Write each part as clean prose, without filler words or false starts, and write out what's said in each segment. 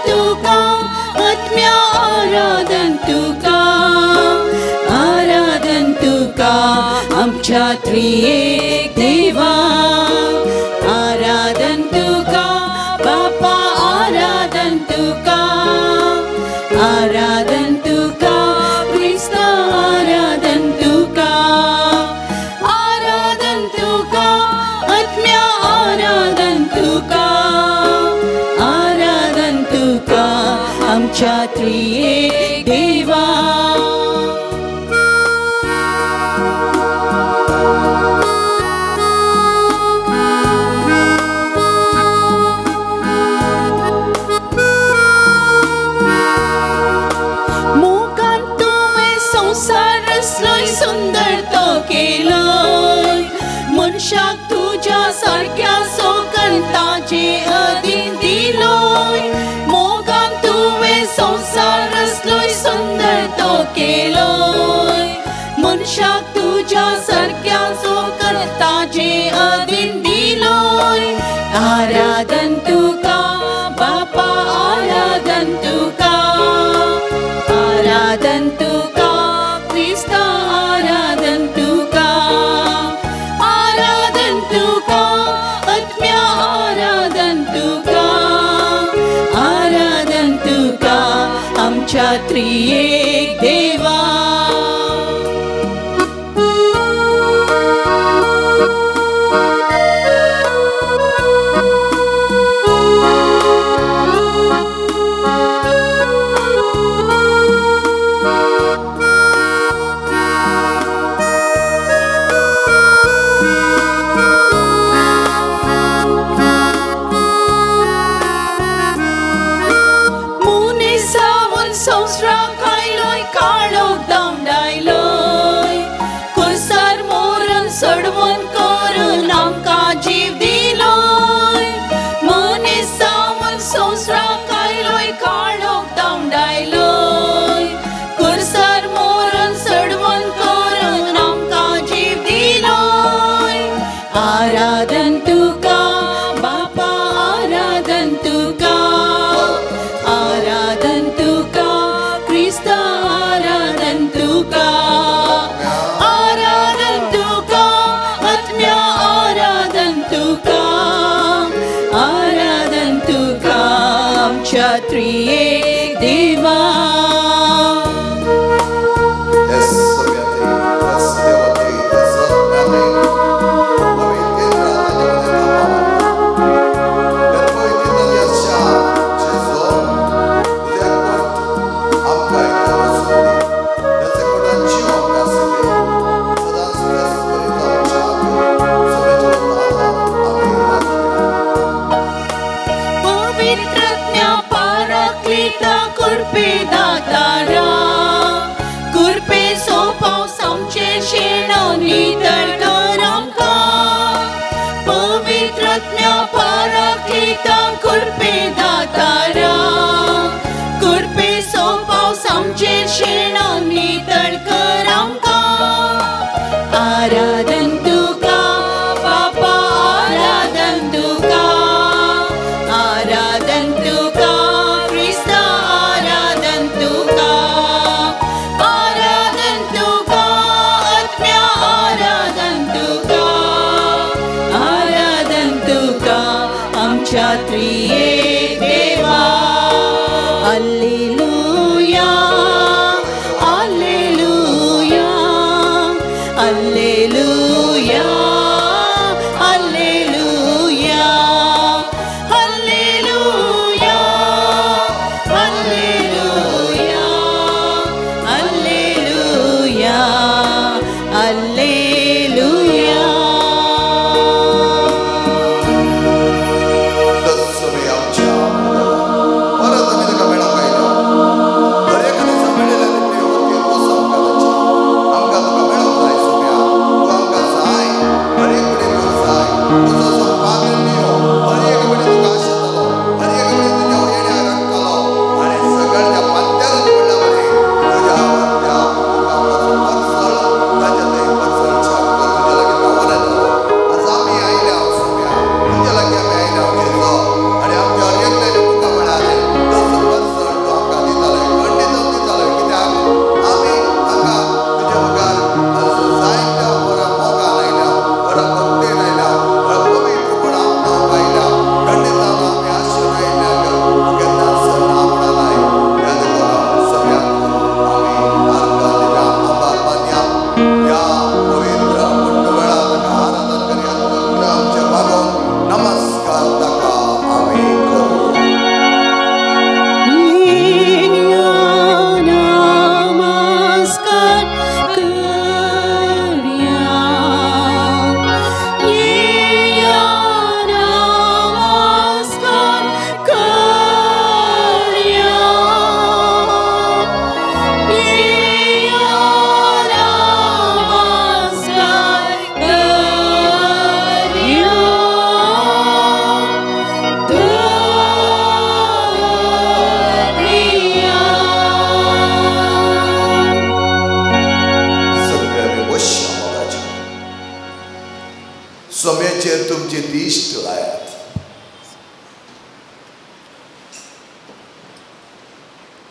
तुका आत्म्या आराधन तुका आमच्या त्रिएक देवा आराधन तुका बापा आराधन तुका क्रिस्ता आराधन तुका आत्म्या आराधन तुका आमच्या त्रिएक देवा सुंदर तो केलय मनशाक तुझ्या सारख्या सोकंताचे अधीन दिलोय मोगान तुवें संसार रचलोय सुंदर तो केलय मनशाक तुझ्या सारख्या सोकंताचे अधीन दिलोय आराधन तुका बापा आराधन तुका क्रिस्ता आराधन तुका आत्म्या आराधन तुका आमच्या त्रिएक देवा सडवून करून आमकां जीव दिलोय मनीसावन संवसाराक आयलोय काळोख धांवडायलोय कुर्सार मोरून सडवून करून आमकां जीव दिलोय आराधन तुका बापा आराधन तुका क्रिस्ता आराधन तुका आमच्या त्रिएक देवा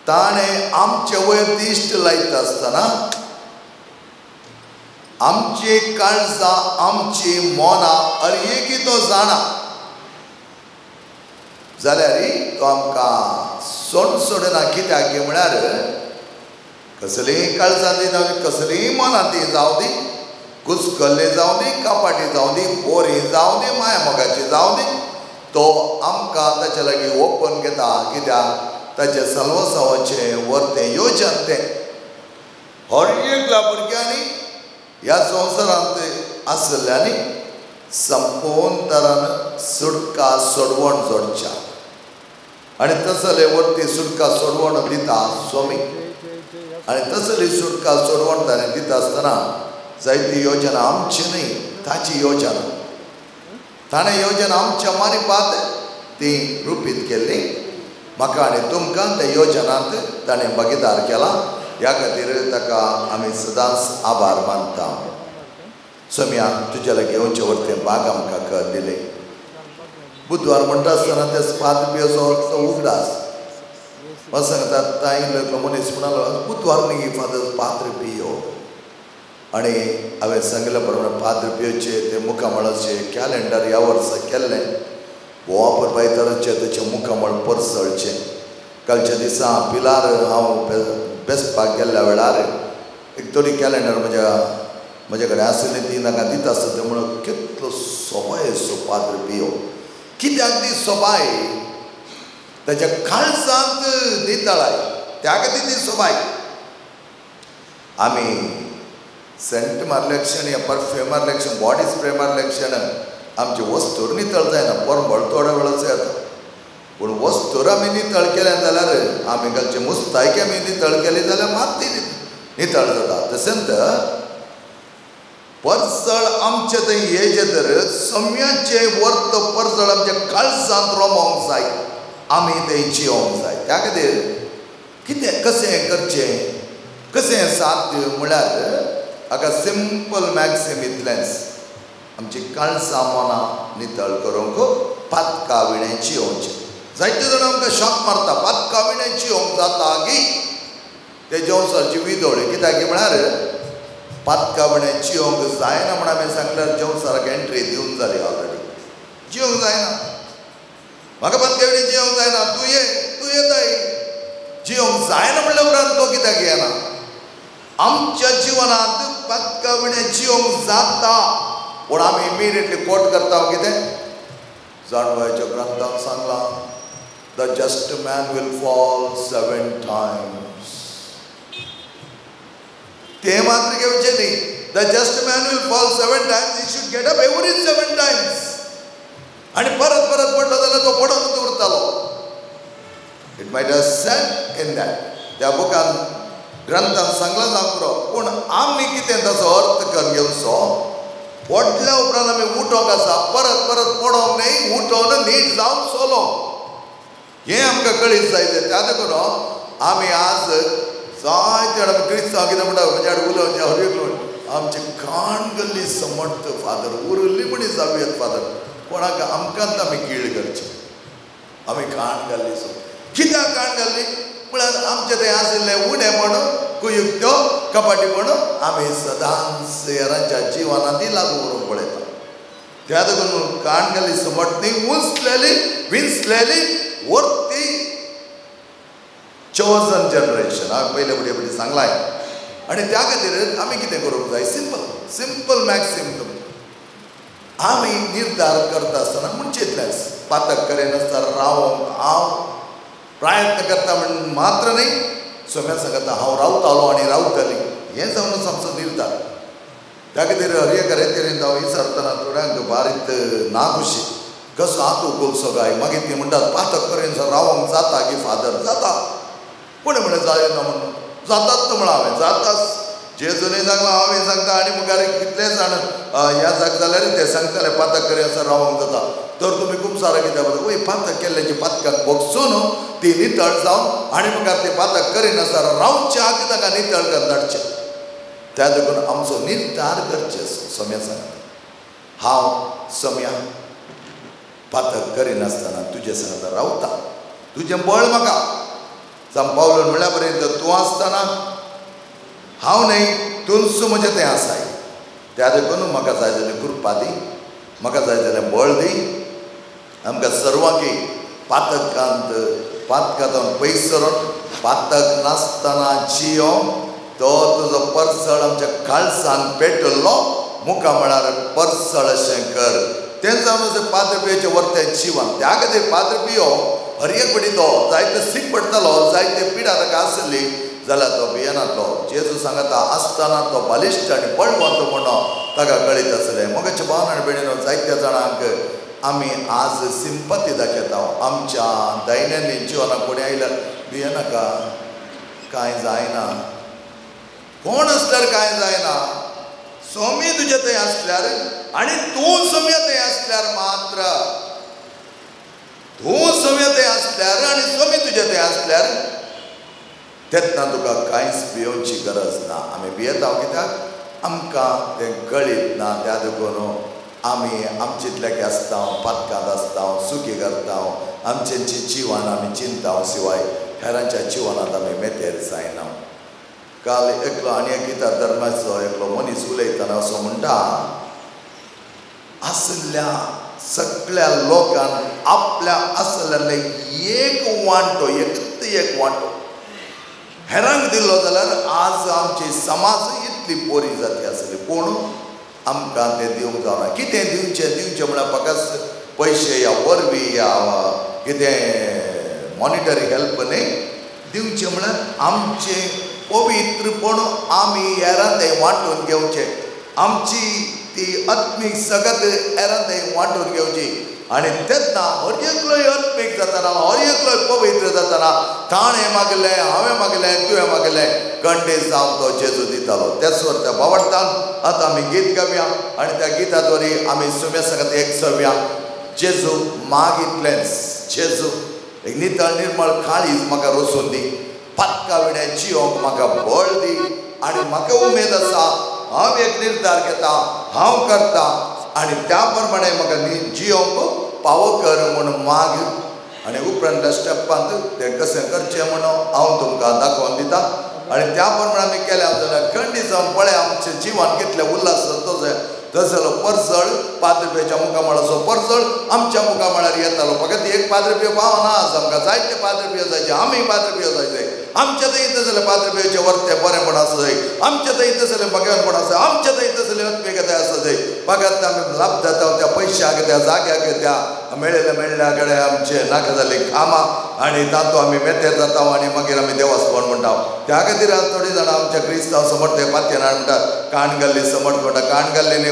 ताणें आमचे वयर दिश्ट लायता आसतना आमची काळजां आमची मोनां अर्येकी तो जाणा जाल्यार तो आमकां सोडना कित्याक म्हळ्यार कसलीय काळजां ती जावं दी कसलीय मोनां ती जावं दी कुसकल्ली जावं दी कापाटी जावं दी बोरी जावं दी माया मोगाची जावं दी तो आमकां ताचे लागीं ओपन घेता कित्याक ताचे सर्वस्वाचें वर्तें येवचें तें हर एकल्या भुरग्यांनी ह्या संवसारांत आसल्ल्यांनी संपूर्ण तरान सुटका सोडवण जोडच्या आनी तसले वर्ती सुटका सोडवण दिता स्वामी आनी तसली सुटका सोडवण ताणें दिता आसतना जायती योजना आमची न्ही ताची योजना ताणें योजना आमच्या मारिफात ती रुपीत केल्ली म्हाका आनी तुमकां त्या योजनांत ताणें भागीदार केला ह्या खातीर ताका आमी सदांच आभार मानता सोम्या तुज्या लागीं येवचे वर्तें बाग आमकां कर दिले बुधवार म्हणटा आसतना ते पात पियोचो अर्थ उगडास हो सांगतात ताई लोक मनीस म्हणालो बुधवार न्ही फादर पात्र पियो आनी हांवें सांगिल्ले प्रमाणे पात्र पियोचे ते मुखामळाचे कॅलेंडर ह्या वर्सा केल्लें वापर बायतराचे तेचे मुखामळ परसळचे कालच्या दिसा पिलार हांव बेसपाक गेल्ल्या वेळार एक थोडी कॅलेंडर म्हज्या कडेन आसली ती नाका दिता आसता ते म्हणून कितलो सोबाय सो पात्र पियो कित्याक ती सोबाय ताच्या काळजांत नितळाय त्या खातीर ती सोबाय आमी सेंट मारले क्षण या परफ्यूम मारले क्षण बॉडी स्प्रे मारले क्षण आमची वस्तूर नितळ जायना परंबळ थोड्या वेळाच येता पूण वस्तूर आमी नितळ केलें जाल्यार आमी घालचे मुस्तायकी आमी नितळ केली जाल्यार मात ती नितळ जाता तशेंच परसळ आमचे थंय हेजे तर सम्याचे वर्त परसळ आमच्या काळजांत रोमोंक जाय आमी थंय जियोंक जाय त्या खातीर कितें कशें करचें कशें साध्य म्हळ्यार हाका सिंपल मॅक्सिम इतलेंच आमची काळजां मोनां नितळ करूंक पातका विणें जियोवचें जायते जाण आमकां शॉक मारता पातका विणें जियोवंक जाता की ते जेवसाची विदोळी कित्याक म्हळ्यार पातका विणें जियोवंक जायना म्हण हांवें सांगल्यार जेवसाराक एंट्री दिवन जाली ऑलरेडी जियोवंक जायना म्हाका पातका विणें जियोवंक जायना तूं येताय जियोवंक जायना म्हणल्या उपरांत तो कित्याक येना आमच्या जिवनांत पातका विणें जियोवंक जाता पूण आमी इमिडिएटली कोट करता कितें जाणवायच्या ग्रंथांत सांगलां the just man will fall 7 times ते मात्र घेवचें न्ही the just man will fall 7 times he should get up every 7 times आनी परत परत पडलो जाल्यार तो पडोनूच उरतालो it might have said in that त्या बुकान ग्रंथांत सांगलां जावं पूण आमी कितें ताचो अर्थ करून घेवचो पडल्या उपरांत आमी उठोंक आसा परत परत पडोंक न्ही उठोन नीट जावन चलोवंक हें आमकां कळीत जाय त्या करून आमी आज जायते जाण क्रिस्तांव कितें म्हणटा म्हज्या उलोवचें हरयेक आमची काण गल्ली समर्थ फादर उरली म्हणी जावयेत फादर कोणाक आमकांत आमी कीळ करची आमी काण घाल्ली कित्याक काण घाल्ली म्हळ्यार आमचे थंय आशिल्लें उणेपण कुयुक्त्यो कपाटीपण आमी सदांच हेरांच्या जिवनांत लागू करूंक पळयता त्या लागून काण घाली समट ती उंचलेली विंचलेली वर्ती चोजन जनरेशन हांवें पयले फुडें सांगलां आनी त्या खातीर आमी कितें करूंक जाय सिंपल मॅक्सिम आमी निर्धार करता आसतना म्हणजे इतलेंच पातक करिनासतना रावोंक हांव प्रयत्न करता म्हण मात्र न्ही सोम्या सांगता हांव रावतालो आनी रावतली हें जावनूच आमचो निर्धार त्या खातीर हरयेकार तरेन हांव विचारतना थोड्यांक बारीक नाखुशी कसो हातू गोलसो गाय मागीर ती म्हणटात पातक करेन रावोंक जाता की फादर जाता कोणी म्हणलें जायना म्हणून जातात म्हणून हांवें जाताच जेजूनय सांगलां हांवें सांगता आनी मुखार कितले जाण ह्या जाग जाल्यार ते सांगताले पातक करेन रावोंक जाता तर तुमी खूब सारा कित्याक म्हणटा वय पातक केल्ल्याची पातकाक बगसून ती नितळ जावन आनी मुखार ती पातक करिनासतना रावचे आग ताका नितळ कर धाडचें त्या देखून आमचो निर्धार करचें सोम्या सांगता हांव सोम्या पातक करिनासतना तुजे सांगता रावता तुजें बळ म्हाका पावलो म्हणल्या पर्यंत तूं आसतना हांव न्हय तूंच म्हजें तें आसाय. त्या देखून म्हाका जाय जाल्यार कृपा दी, म्हाका जाय जाल्यार बळ दी. आमकां सर्वांकी पातकांत पयस सरून पातक नासतना जियो तो तुजो परसळ आमच्या काळजान पेटल्लो मुखार म्हळ्यार परसळ अशें कर. तें जावन अशें पाद्र पियेचें वर्तें जिवन. त्या खातीर पाद्र पियो हर एक पडी तो जायते सीक पडटलो, जायते पिडा ताका आसली जाल्यार तो भियेनातलो. जेजू सांगता आसतना तो बलिश्ट आनी बळवंत म्हणून ताका कळीत आसलें. मोगाच्या भावन आनी भयणीनो, जायत्या जाणांक आमी आज सिंपती दाखयता. आमच्या दैनंदीन जिवनाक कोणी आयल्यार भियेनाका, कांय जायना, कोण असल्यार कांय जायना. सोमी तुजे थंय आसल्यार आनी तूं सोम्या थंय आसल्यार मात्र, तूं सोम्या थंय आसल्यार आनी सोमी तुजे थंय आसल्यार तेन्ना तुका कांयच भियोवची गरज ना. आमी भियेता कित्याक आमकां तें कळीत ना. त्या देखून आमी आमचेतल्याक आसता, पातकांत आसता, सुखी करता, आमचें जिवन आमी चिंता शिवाय हेरांच्या जिवनांत आमी मेतेर जायना. काल एकलो आनी एक गितार धर्माचो एकलो मनीस उलयतना असो म्हणटा, आसल्या सगळ्या लोकांक आपल्या आसलेले एक वांटो, एक वांटो हेरांक दिल्लो जाल्यार आज आमची समाज इतली बरी जाती आसली. पूण आमकां तें दिवंक जावना. कितें दिवचें म्हळ्यार फकत पयशे या वरवीं या कितें मॉनिटरी हेल्प न्ही. दिवचें म्हळ्यार आमचें पवित्रपण आमी हेरां थंय वांटून घेवचें. आमची ती आत्मीक सगत हेरां थंय वांटून घेवची. आनी तेन्ना हर एकलोय आत्मीक जाताना, हर एकलोय पवित्र जाताना ताणें मागलें, हांवें मागलें, तुवें मागलें, खंडीत जावन तो जेजू दितालो. त्याच त्या बावडटान आतां आमी गीत गावया आनी त्या गिताद्वारे आमी सुम्या सांगत एक सव्या. जेजू मागितलेंच, जेजू एक नितळ निर्मळ काळीज म्हाका रोसून दी, पातका विणें जियोंक म्हाका बळ दी. आनी म्हाका उमेद आसा, हांव एक निर्धार घेता, हांव करता आनी त्या प्रमाणे म्हाका जियोंक पावो कर म्हणून माग. आनी उपरांतल्या स्टेपांत तें कशें करचें म्हणून हांव तुमकां दाखोवन दिता. आनी त्या प्रमाणे आमी केलें जाल्यार खंडीत जावन पळय आमचें जिवन कितलें उल्हास जातलें. तसलो परसळ पाद्रपेच्या मुखामळाचो परसळ आमच्या मुखामळार येतालो. फकत एक पाद्रपेय पावना, आमकां जायते पाद्रपेय जायचे, आमी पाद्रपेय जायचे. आमच्या थंय तसलें पाद्रपेयेचें वर्तें बरेंपण आसा जाय, आमच्या थंय तसलें भगवनपण आसा, आमच्या थंय तसलें आत्मिकताय आसा जाय. फकत आमी लाभ जाता त्या पयशांक, त्या जाग्याक, त्या मेळिल्ल्या कडेन आमचे नाका जाल्ली कामां आनी तातूंत आमी मेतेर जाता आनी मागीर आमी देवास्पण म्हणटा. त्या खातीर आज थोडीं जाणां आमच्या क्रिस्तांव समर्थ पातयेनार म्हणटात काणगल्ली समर्थ म्हणटा. काणगल्लींनी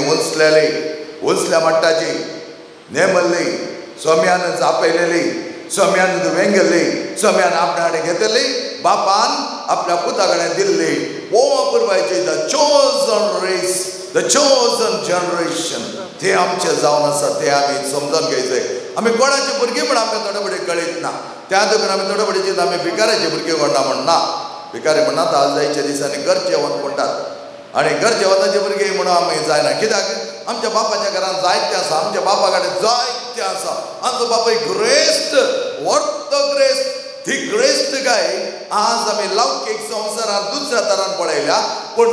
उंचल्या मट्टाची नेमल्ली, सोम्यान जापयलेली, सोम्यान वेंगल्ली, सोम्यान आपणा कडेन घेतली, बापान आपल्या पुता कडेन दिल्ली. वो पुरवायची the chosen race, the chosen generation. ते आमचें जावन आसा, तें आमी समजून घेवचें. आमी कोणाची भुरगीं म्हण आमकां थोडे बडी कळीत ना. त्या देखून आमी थोडे बडी चिंता आमी भिकाऱ्याची भुरगीं म्हणटा म्हणना. भिकारी म्हणनात आज जायच्या दिसांनी घर जेवण म्हणटात. आनी घर जेवणाची भुरगीं म्हणून आमी जायना. कित्याक आमच्या बापाच्या घरांत जायतें आसा, आमच्या बापा कडेन जायतें आसा. आमचो बापूय ग्रेस्त, ऑर्थोग्रेस्त. ती ग्रेस्त गाय आज आमी लौकीक संवसारांत दुसऱ्या तरान पळयल्या, पूण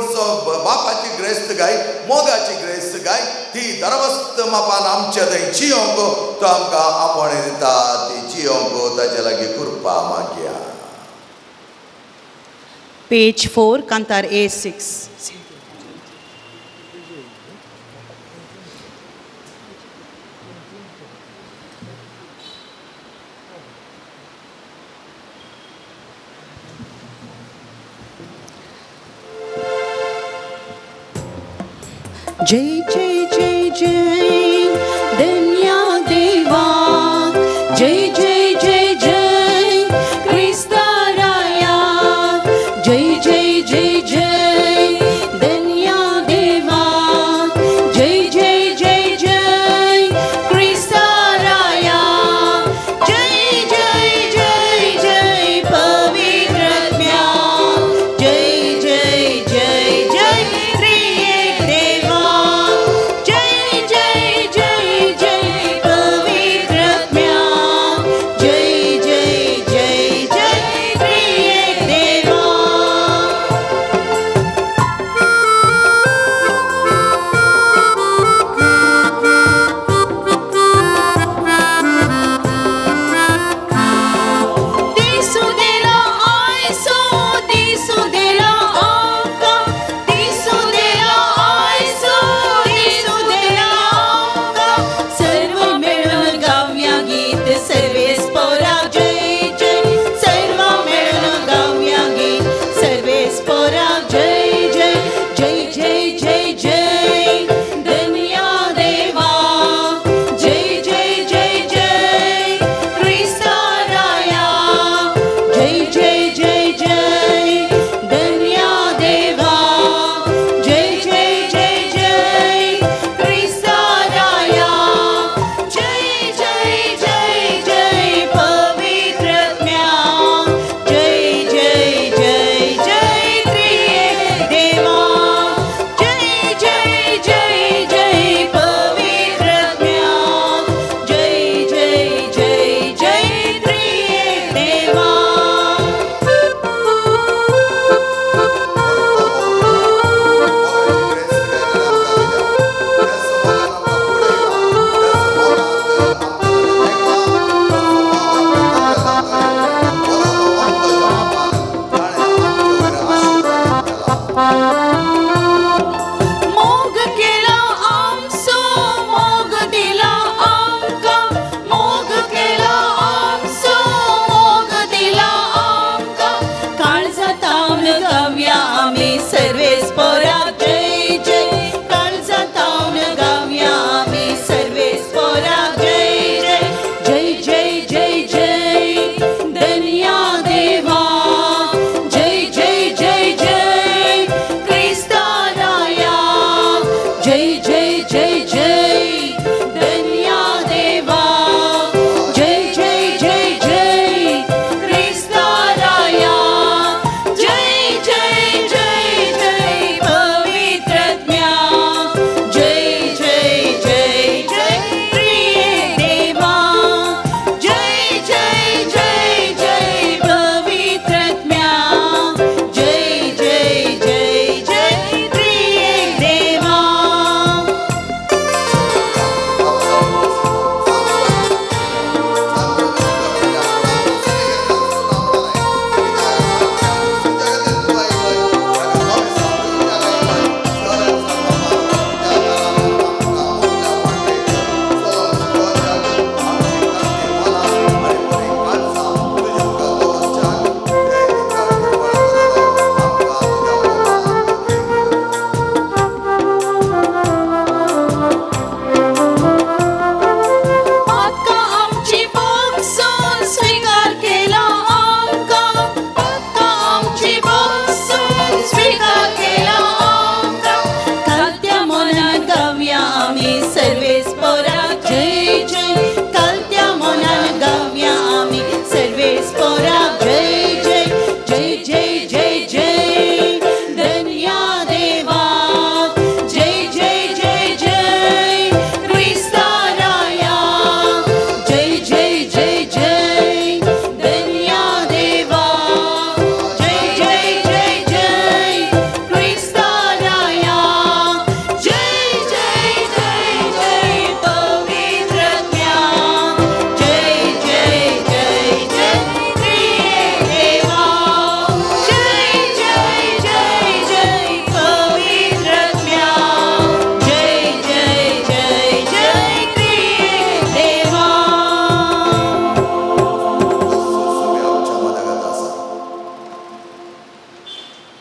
बापाची ग्रेस्त गाय, मोगाची ग्रेस्त गाय, ती धर्मस्थ मापान आमच्या थंय जियोंक तो आमकां आपणे दिता. ती जियोंक ताचे लागीं कृपा मागया. Page 4, Cantar A6. जय जय जय जय धन्या देवा, जय जय जय जय ख्रिस्ता राया, जय जय जय जय धन्या देवा, जय जय जय जय ख्रिस्ता राया, जय जय जय जय पवित्र आत्म्या, जय जय जय जय त्रिएक देवा, जय जय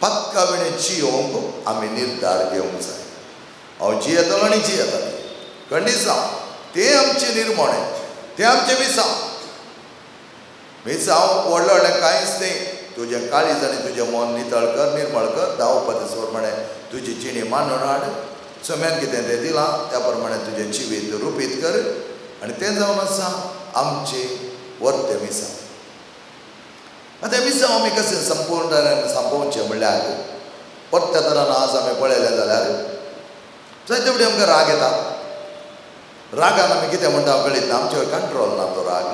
पक्का वेळे जियोंक आमी निर्धार घेवंक जाय. हांव जियेतलो आनी जियेतलें खंडीसांव तें आमचें निर्मणें, तें आमचें मिसांव. मिसांव व्हडलें व्हडलें कांयच न्ही. तुजें काळीज आनी तुजें मन नितळ कर, निर्मळ कर. 10 उपदेश प्रमाणे तुजी जिणी मांडून हाड. सोम्यान कितें तें दिलां त्या प्रमाणे तुजें जिवीत रुपीत कर आनी तें जावन आसा आमचें वर्ते मिसांव. आतां मिसांव आमी कशें संपोवचें म्हणल्यार परत्या तरान आज आमी पळयलें जाल्यार जायते फावटी आमकां राग येता. रागान आमी कितें म्हणटा कळीत ना, आमचे कंट्रोल ना तो राग.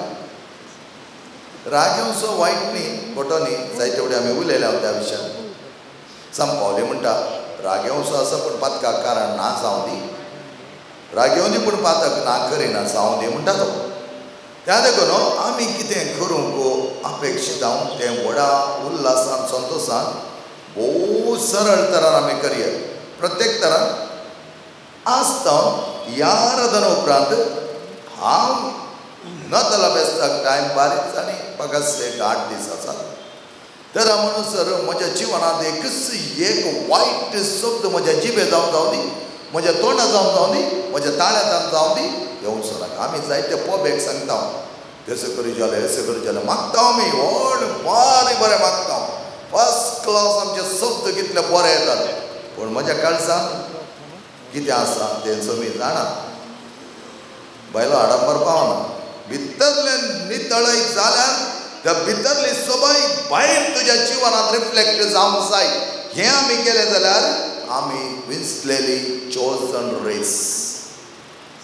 राग येवचो वायट न्ही, खोटो न्ही. जायते फावटी आमी उलयल्या त्या विशयान संपावली म्हणटा राग येवचो आसा पूण पातकाक कारण ना जावं दी. राग येवं दी पूण पातक ना करिना जावं दी म्हणटा तो. त्या देखून आमी कितें करूंक अपेक्षीत हांव तें व्हडा उल्हासान संतोशान भोव सरळ तरान आमी करया. प्रत्येक तरान आसता ह्या आराधना उपरांत हांव नतला बेस्ताक टायम बारीक आनी फकत 8 दीस आसात. तर म्हणसर म्हज्या जिवनांत एक वायट शब्द म्हज्या जिबे जावं दी, म्हज्या तोंडा जावं दी, म्हज्या ताळ्यांत जावं दी येवचो नाका. आमी जायते पबेक सांगता तेसो करी जालें एसो करी जालें मागता आमी व्हड बारीक बरें मागता. फर्स्ट क्लास आमचे शब्द कितले बरे येतात पूण म्हज्या काळजांत कितें आसा तें तुमी जाणात. बायलो आडंबर पावना. भितरलें नितळय जाल्यार त्या भितरली सोबाय भायर तुज्या जिवनांत रिफ्लेक्ट जावंक जाय. हें आमी केलें जाल्यार आमी विंचलेली चोजन रेस.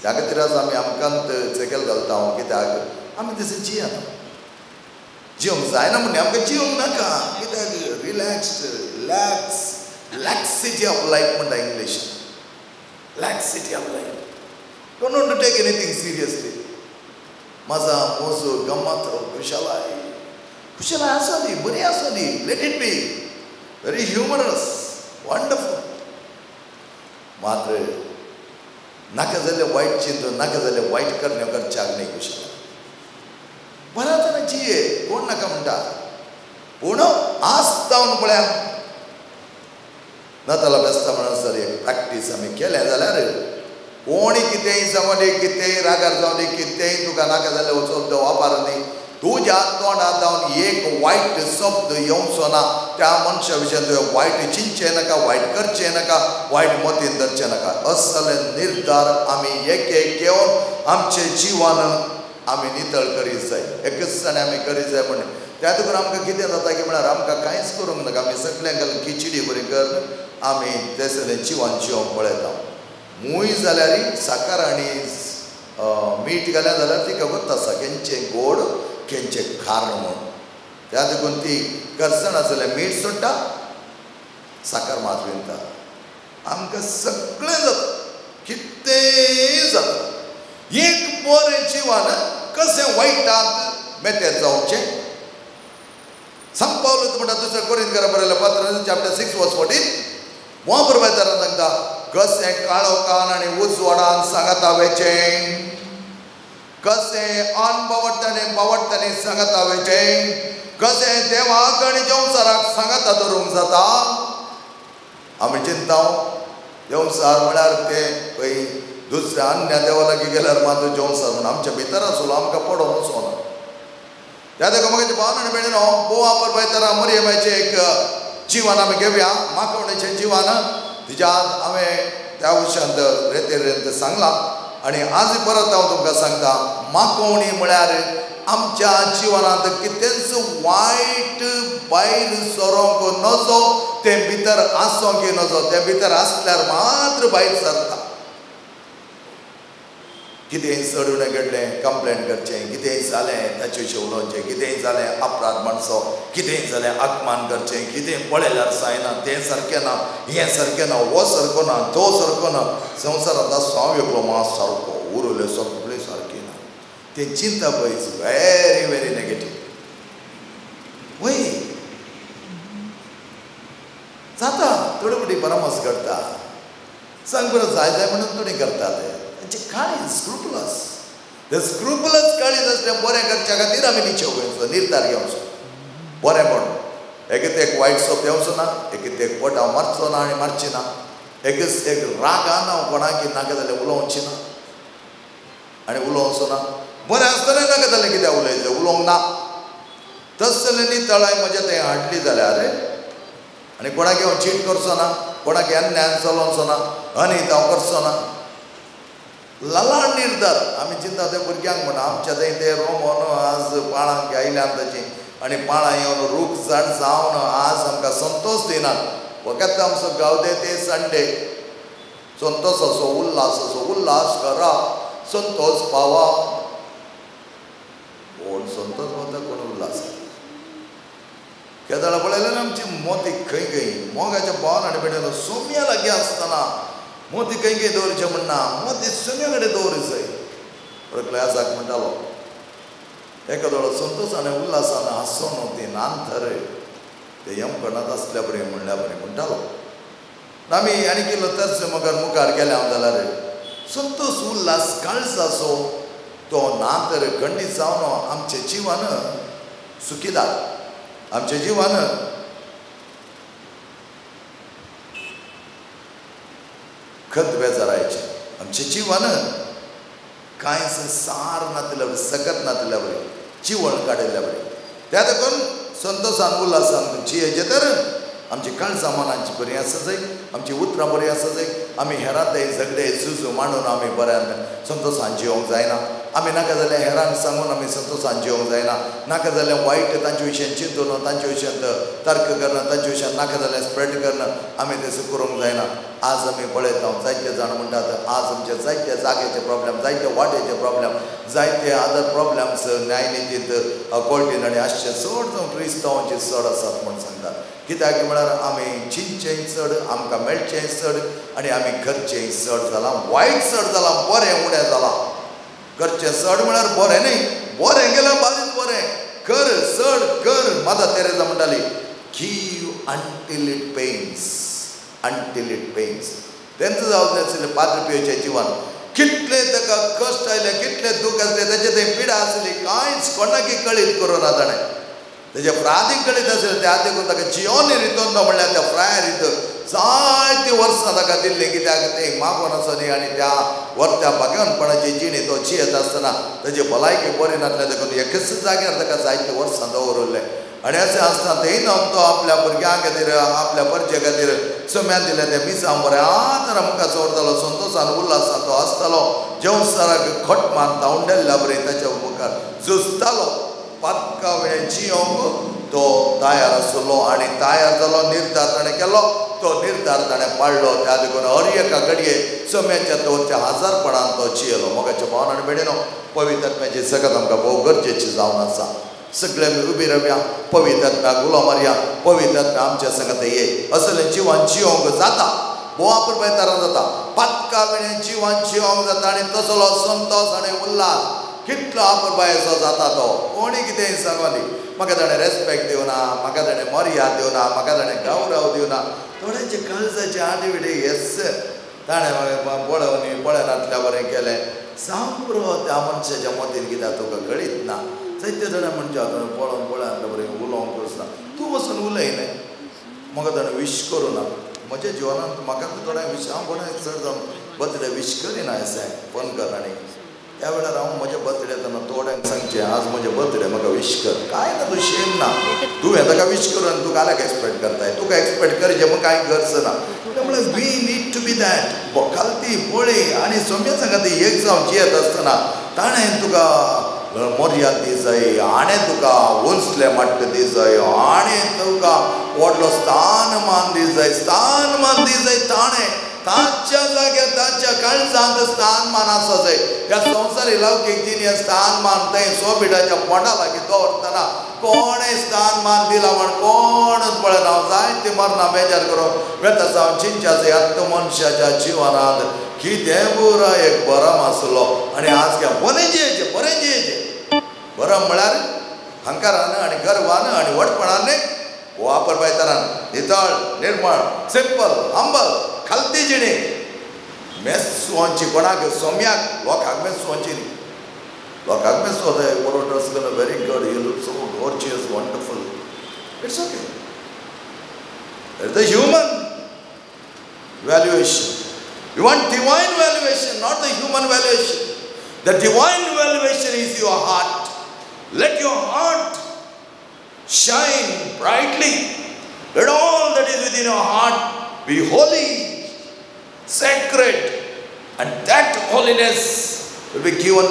त्या खातीर आज आमी आमकांत चेकेल घालता कित्याक आमी तशें जियेना. जियोंक जायना म्हणून आमकां जियोंक नाका. कित्याक लॅक्सिटी ऑफ लायफ म्हणटा इंग्लिशान. Laxity of life. Don't want to take anything seriously. मजा मोजू गम्मत खुशालाय आसा दी, बरी आसा दी. Let it be very humorous wonderful. मात्र नाका जाल्लें वायट चिंतून नाका जाल्लें वायट करण्यो करच्याक न्ही खुशाल. बऱ्या तरेन जिये कोण नाका म्हणटा पूण आसतावन पळया नाताला बेस्ता म्हणसर एक प्रॅक्टीस आमी केलें जाल्यार कोणी कितेंय जावं दी, कितेंय रागार जावं दी, कितेंय तुका नाका जाल्ले शब्द वापर न्ही. तुज्या तोंडांत जावन एक वायट शब्द येवचो ना. त्या मनशा विशयी तुवें वायट चिंतचें नाका, वायट करचें नाका, वायट मतीन धरचें नाका. असले निर्धार आमी एक एक घेवन आमचें जिवन आमी नितळ करीत जाय. एकच दिसांनी आमी करीत जाय. पूण त्या खातीर आमकां कितें जाता की म्हळ्यार आमकां कांयच करूंक नाका. आमी सगळ्यांक घालून खिचडी बरी कर आमी तसलें जिवन जिवंक पळयता. मूय जाल्यार साकर आनी मीठ घालें जाल्यार ती खबर आसा केंचें गोड केंचें खार म्हूण. त्या देखून ती करसण आसलें मीठ सोडटा साकर मात विणता. आमकां सगळें जाता कितेंय जाता. एक बरें जिवन कशें वायटांत मेतेर जावचें संपावलो म्हणटा. दुसऱ्या कोरिंथीकारा बरयलें पत्र चॅप्टर 6 वर्स 14 हो बरोबर सांगता कशें काळोखान आनी उजवाडान सांगता वेचें, कशें अनबावडटांनी सांगता वेचें, कशें देवाक आनी जेवसाराक सांगता धरूंक जाता. आमी चिंता जेवसार म्हळ्यार तें पळय दुसऱ्या अन्य देवा लागीं गेल्यार मात जेवसार म्हणून आमच्या भितर आसलो आमकां पडोन वचोना. त्या देखून म्हाका भावन आनी भयणीनो बोवा परबायतारा मरियमाचें एक जिवन आमी घेवया. माकवणेचें जिवन तिच्यात हांवें त्या विशयांत रेतेर सांगलां आनी आज परत हांव तुमकां सांगता. माकवणी म्हळ्यार आमच्या जिवनांत कितेंच वायट भायर सरोंक नजो, तें भितर आसोंक नजो. तें भितर आसल्यार मात्र भायर सरता. कितेंय चडून घडलें कंप्लेंट करचें, कितेंय जालें ताचे विशीं उलोवचें, कितेंय जालें अपराध म्हणचो, कितेंय जालें अपमान करचें, कितेंय पळयल्यार जायना, तें सारकें ना, हें सारकें ना, हो सारको ना, तो सारको ना. संवसारांत आसता हांव एकलो मात सारको, उरले सगळें सारकें ना. तें चिंता पळय व्हेरी व्हेरी नेगेटीव. वय जाता थोडी फावटी परामर्श करता. सांग बरं जाय जाय म्हणून थोडी करतात. तेंचे काळीज स्क्रुपुलस. ते स्क्रुपुलस काळीज आसलें बरें करच्या खातीर आमी निशेव घेवचो, निर्धार घेवचो. बरें म्हण एक वायट सोप येवचो ना, एक पोट हांव मारचो ना आनी मारची ना, एक रागान हांव कोणाक नाका जाल्यार उलोवची ना आनी उलोवचो ना. बरें आसतलें नाका जाल्यार कित्याक उलयतलें, उलोवंक ना. तसलें नितळाय म्हज्या थंय हाडली जाल्यार आनी कोणाक हांव चीट करचो ना, कोणाक अन्याय चलोवचो ना, अनित हांव करचो ना. ललाड निर्धार आमी चिंता त्या भुरग्यांक म्हणा आमच्या थंय ते रोमोन आज पाळांक आयल्यान ताची आनी पाळां येवन रूख झाड जावन आज आमकां संतोश दिनात. फकत आमचो गावदे ते संडे संतोश असो उल्हास करा, संतोष पावा. कोण संतोष वता कोण उल्हास. केदाळा पळयलें ना आमची मोती खंय मोगाच्या भावान हाडे बेडलो सोम्या लागीं आसतना मोती खंय दवरचें म्हणना, मोती सोम्या कडेन दवरूं जाय. क्लासाक म्हणटालो एका दोळो संतोशान उल्हासान हांसोन ती नांथर ते यमकणांत आसल्या बरें म्हणल्या बरें म्हणटालो. आमी आनी किल्लो तरच मुखार गेले हांव जाल्यार संतोश उल्हास काळजाचो तो नांतर खंडीत जावन आमचे जिवान सुखीदार, आमचे जिवान खत बेजारायचे, आमचे जिवान कांयच सार नातल्या बरें, सकत नातल्या बरें, चिवण काडिल्ल्या बरें. त्या देखून संतोशान उल्हासान जियेचे तर आमची काळजां मनांची बरीं आसा जाय, आमची उतरां बरीं आसा जाय. आमी हेरांतय झगडे झुजू मांडून आमी बऱ्यान संतोशान जियोंक जायना. आमी नाका जाल्यार हेरांक सांगून आमी संतोशान जियोंक जायना. नाका जाल्यार वायट तांचे विशयान चिंतून तांचे विशयान तर्क करणं, तांचे विशयान नाका जाल्यार स्प्रेड करणं आमी तशें करूंक जायना. आज आमी पळयता जायते जाण म्हणटात आज आमचे जायते जागेचे प्रॉब्लेम, जायते वाटेचे प्रॉब्लेम, जायते अदर प्रॉब्लेम्स न्यायनितींत कोर्टीन आनी आसचे चड जावन क्रिस्तांवांचे चड आसात म्हूण सांगतात. कित्याक म्हळ्यार आमी चिंतचेंय चड, आमकां मेळचेंय चड आनी आमी करचेंय चड जालां. वायट चड जालां, बरें उणें जालां. करचें चड म्हळ्यार बरें न्ही, बरें गेल्यार बारीक बरें कर, चड कर. मादर तेरेसा म्हणटाली give until it pens, until it pens. तेंच जावं नाशिल्लें पाद्री पियोच्या जिवान. कितले ताका कश्ट आयले, कितले दूख आसले, ताचे थंय पिडा आसली, कांयच कोणाकी कळीत करूना ताणें. तेजे फ्रादीक कळीत आसलें त्या देखून ताका जियोन रितोंदो म्हणल्यार त्या फ्रायर जायतीं वर्सां ताका दिल्लीं. कित्याक तें मागोन आसनी आनी त्या वर्त्या भाग्यवानपणाची जिणी तो जियेत आसतना ताची भलायकी बरी नासल्या देखून एकच जाग्यार ताका जायतीं वर्सां दवरलें. आनी अशें आसतना तेय न्हू तो आपल्या भुरग्यां खातीर, आपल्या परजे खातीर सोम्यान दिलें तें मिसां बरें आतां मुखार दवरतालो. संतोशान उल्हासान तो आसतालो, जेवसाराक खट मारून धांवडेल्ल्या बरें ताच्या मुखार झुजतालो. पातका वेळें जियोंक तो तयार आसलो आनी तयार जालो. निर्धार ताणें केलो, तो निर्धार ताणें पाळ्ळो. त्या देखून हर एका घडये सोम्याच्या तोरच्या हजारपणान तो जियेलो. मोगाच्या भावान आनी बेडेनो पवित्र आत्म्याची सगळ्यात आमकां भोव गरजेची जावन आसा. सगळे आमी उबी रावया, पवित्र आत्म्याक उलो मारया, पवित्र आत्म्या आमच्या संगत ये. असलें जिवान जियोंक जाता, बोवा प्रभातारां जाता, पातका वेळें जिवान जियोंक जाता. आनी तसलो संतोश आनी उल्हास कितलो आपुरबायेचो जाता तो. कोणी कितेंय सांगोनी म्हाका ताणें रेस्पेक्ट दिवना, म्हाका ताणें मर्याद दिवना, म्हाका ताणें गौरव दिवना. थोड्यांचे काळजाचे आडविडे येस ताणें पळयनातल्या बरें केलें. सामको त्या मनशाच्या मतीन कित्याक तुका कळीत ना. जायते जाणां म्हणचे पळोवन बरें उलोवंक वचना. तूं वचून उलयलें, म्हाका ताणें विश करूं ना. म्हज्या जिवनांत म्हाका थोड्या विश हांव कोणाक चड जावन बर्थडे विश करिना अशें फोन कर. आनी त्या वेळार हांव म्हज्या बर्थडे तेन्ना थोड्यांक सांगचें आज म्हजे बर्थडे म्हाका विश कर. कांय ना, तूं शेम ना. तूं हें ताका विश करून तूं काल्याक एक्सपेक्ट करताय. तुका एक्सपेक्ट करचें म्हूण कांय गरज ना. त्यामुळे we need to be that. खालती पोळी आनी सोम्या सांगात एक जावन जियेत आसतना ताणें तुका मर्याद दी जाय, आणे तुका उंचले मट्ट दी जाय, आणे तुका व्हडलो स्थानमान दी जाय, स्थानमान दी जाय. ताणें ताच्या जाग्यार ताच्या काळजांत स्थानमान आसा जाय. ह्या संवसारी लौकीक जिणेंत स्थानमान थंय सोबिडाच्या पोंडा लागीं दवरतना कोणें स्थानमान दिला म्हण कोणच पळयना. जायती मरणां बेजार करून वेता जावन चिंचा जाय आत्म मनशाच्या जिवनांत कितें पुरो एक बरम आसलो. आनी आज घ्या बरें जियेचें, बरें जियेचें. बरम म्हळ्यार हंकारान आनी गर्वान आनी वटपणान न्ही, वापरपायतरान नितळ, निर्मळ, सिंपल, हंबल, खालती जिणी. मेसवची कोणाक सोम्याक लोकांक मेसवची न्ही. लोकांक मेसो जाय. बरो ड्रेस केलो, very good, you look so gorgeous, wonderful. It's okay. That's the human valuation. You want divine valuation, not the human valuation. The divine valuation is your heart. Let your heart shine brightly. Let all that is within your heart be holy, sacred, and that holiness will be given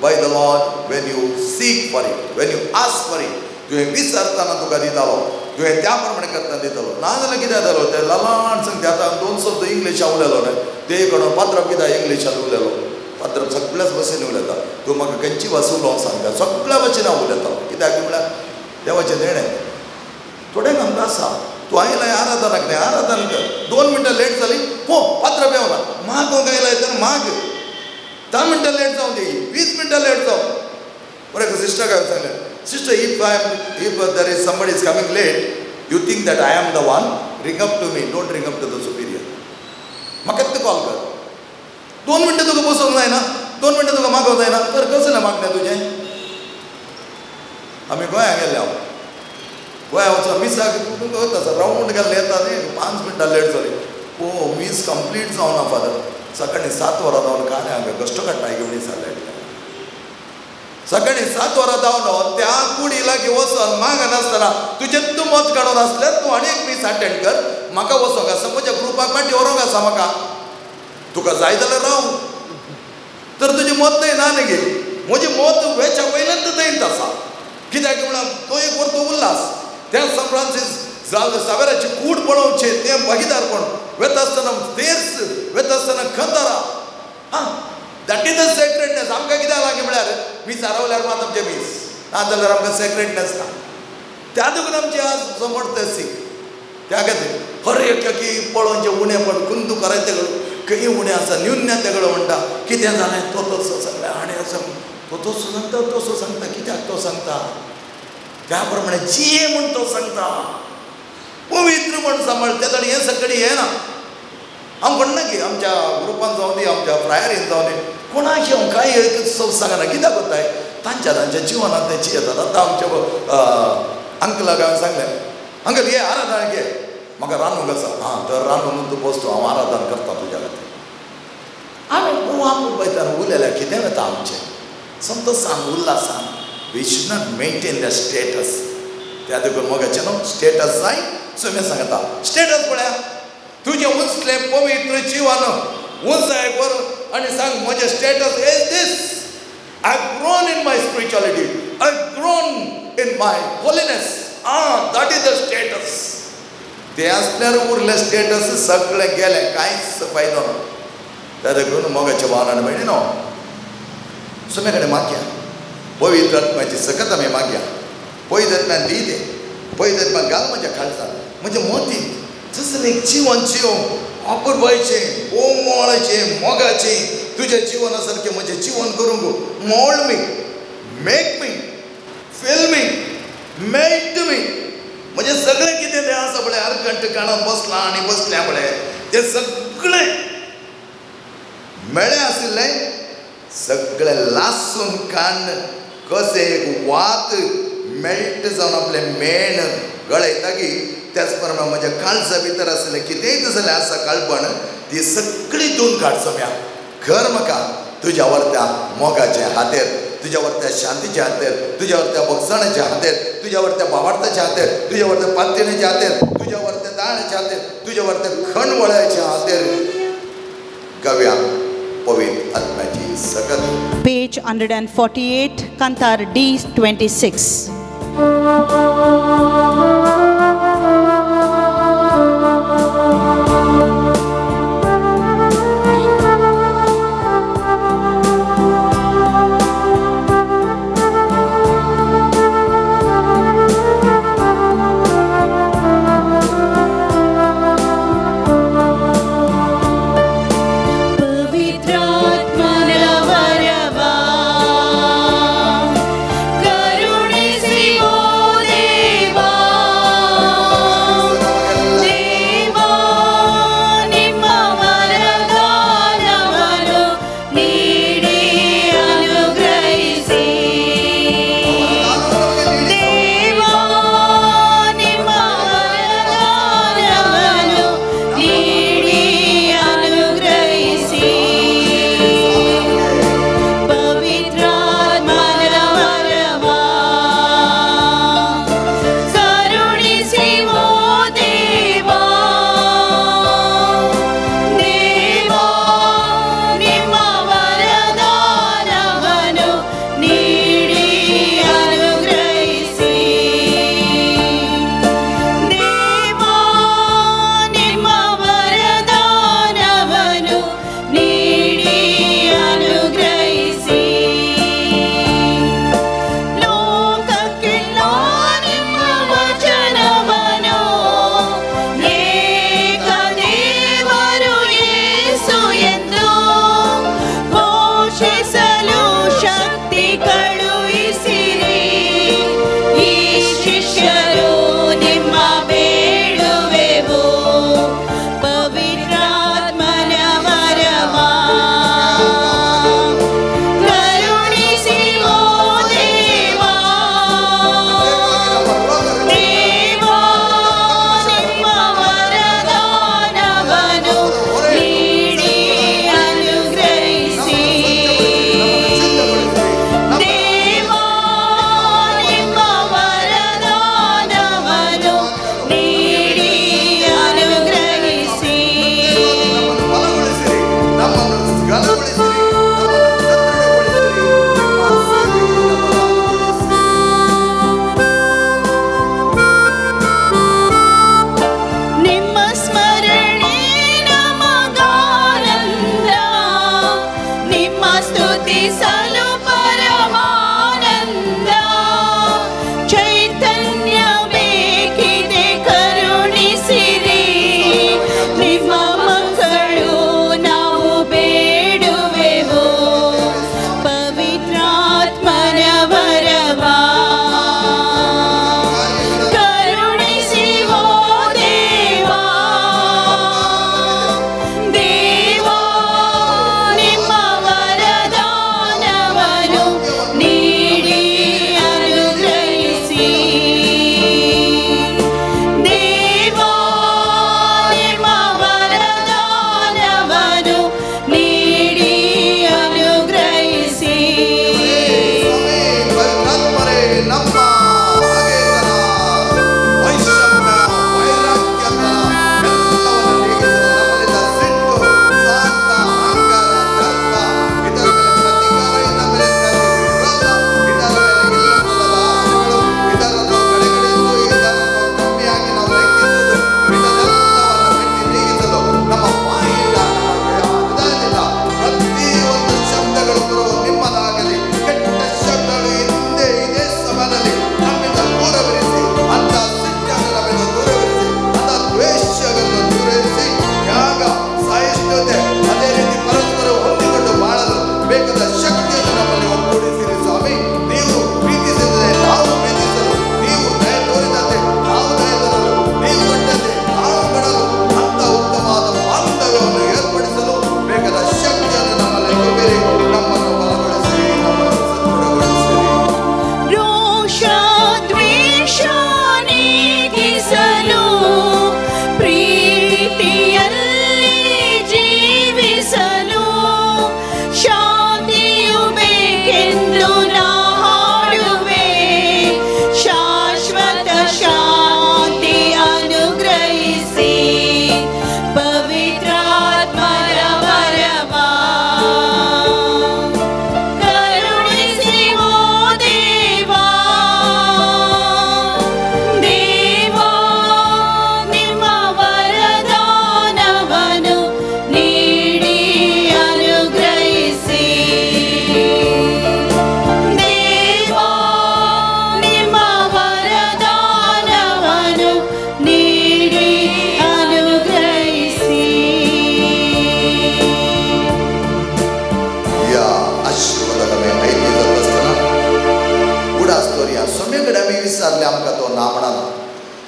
by the Lord when you seek for it, when you ask for it. तुवें विसरताना तुका दितालो, तुवें त्या प्रमाणे करता दितालो. नाजाल्यार कितें जालो ते ल्हान सांगता आतां दोन शब्द इंग्लिशान उलयलो न्हय, ते कडून पात्र कित्याक इंग्लिशान उलयलो, पात्र सगळ्याच भाशेन उलयता. तूं म्हाका खंयची भास उलोवंक सांगता, सगळ्या भाशेन हांव उलयतां. कित्याक म्हळ्यार देवाचें देणें. थोडेंक आमकां आसा, तूं आयलाय आराधनाक न्हय, आराधना कर. 2 मिनटां लेट जाली, पो पात्र पेवना, माग आयलाय तर माग. 10 मिनटां लेट जावं दी, 20 मिनटां लेट जावं. बरें सिस्टर काय सांगलें, sister, if there is somebody is coming late, you think that I am the one, ring up to me, don't ring up to the superior. म्हाका कॉल कर. 2 मिनटां तुका बसोवंक जायना, 2 मिनटां तुका मागोवंक जायना, तर कसलें मागणें तुजें? आमी गोंया गेले, हांव गोंया वचून मिसाक वता, रावंड गेल्ले येता न्ही, 5 मिनटां लेट जाली. ओ मीस कंप्लीट जावना फादर. सकाळी 7 वरां जावन काय हांगा कश्ट काडटाय घेवन दिसा. सकाळी 7 वरां जावन त्या कुडीला वचून माग नासतना तुजें तूं मत काडून आसल्यार तूं आनी एक मीस अटेंड कर. म्हाका वचोंक आसा, म्हज्या ग्रुपाक पाटी व्हरोंक आसा म्हाका. तुका जाय जाल्यार राव, तर तुजें मत थंय ना न्ही गे. म्हजें मत वेच्या वयल्यान थंयच आसा. कित्याक म्हळ्यार तो एक वर्त उल्हास. त्या सान फ्रांसीस सावेराची कूड पळोवचें तें भागीदारपण. वेता आसतना तेच वेता आसतना खतारा. That is the secretness. आमकां कित्याक लागीं म्हळ्यार मीस हारवल्यार मात आमचें मीस, नाजाल्यार आमकां सेक्रेटनेस ना. त्या देखून आमची आज समर्थसी त्या खातीर हर एकाकी पळोवन जें उणेंपण कुंदू कराय तेगळो खंय उणें आसा, न्यून्य तेगळो म्हणटा. कितें जालें तो तसो सगळें आनी आसा तो तसो सांगता, तसो सांगता. कित्याक तो सांगता? त्या प्रमाणे जिये म्हूण तो सांगता. पवित्र म्हूण सांबाळ. त्या हें सगळें हें ना. हांव म्हणना की आमच्या ग्रुपान जावं दी, आमच्या फ्रायरीन जावं दी, कोणाक येवं कांय सांगना. कित्याक कोताय? तांच्या जिवनांत तेंची येतात. आतां आमच्या अंकलाक हांवें सांगलें, अंकल ये आराधना घे, म्हाका रांदूंक आसा. तर रांदून तूं बसतो, हांव आराधना करता तुज्या खातीर. हांवें आपूण पळयताना उलयल्यार कितें वता आमचें संतोशान उल्हासान. We should not maintain the status. त्या देखून मोगाचें न्हू स्टेटस जाय. सो मी सांगता स्टेटस पळया, तुजें उंचलें पवित्र जिवन उंचाय कर आनी सांग म्हजें status is this. I have grown in my spirituality, I have grown in my holiness. That is the status. ते आसल्यार उरलें स्टेटस सगळें गेलें, कांयच फायदो ना. त्या देखून मोगाच्या भावनान मेळ्ळी न्हू. सुमे कडेन मागया, पवित्र आत्म्याची सकत आमी मागया. पवित्र आत्म्यान दी दे, पवित्र आत्म्यान घाल म्हज्या खालसार, म्हज्या मोतीन तसलें जीवन जिवंक अपुरबायचें, ओमळचें, मोगाचें. तुज्या जिवना सारकें म्हजें जीवन करूंक. Mould me, make me, feel me, melt me. म्हजें सगळें कितें तें आसा पळय, आरकंट काडून बसलां आनी बसल्या पळय, तें सगळें मेळ्ळें आशिल्लें सगळें लासून काडून कशें एक वात मेल्ट जावन आपलें मेण गळयतगी त्याच प्रमाणे म्हज्या काळजा भितर आसलें कितेंय जाल्यार आसा काळपण ती सगळी धुवन काड. सोम्या कर म्हाका तुज्या वरत्या मोगाच्या हातेर, तुज्या वरत्या शांतीच्या हातेर, तुज्या वरत्या बगसणाच्या हातेर, तुज्या वरत्या भावार्थाच्या हातेर, तुज्या वरत्या पातयेच्या हातेर, तुज्या वरत्या दाळाच्या हातेर, तुज्या वरत्या खणवळ्याच्या हातेर गव्या पवित्र आत्म्याची सकत. Page 148, Kantar D26. करुणिसी ओ देवा.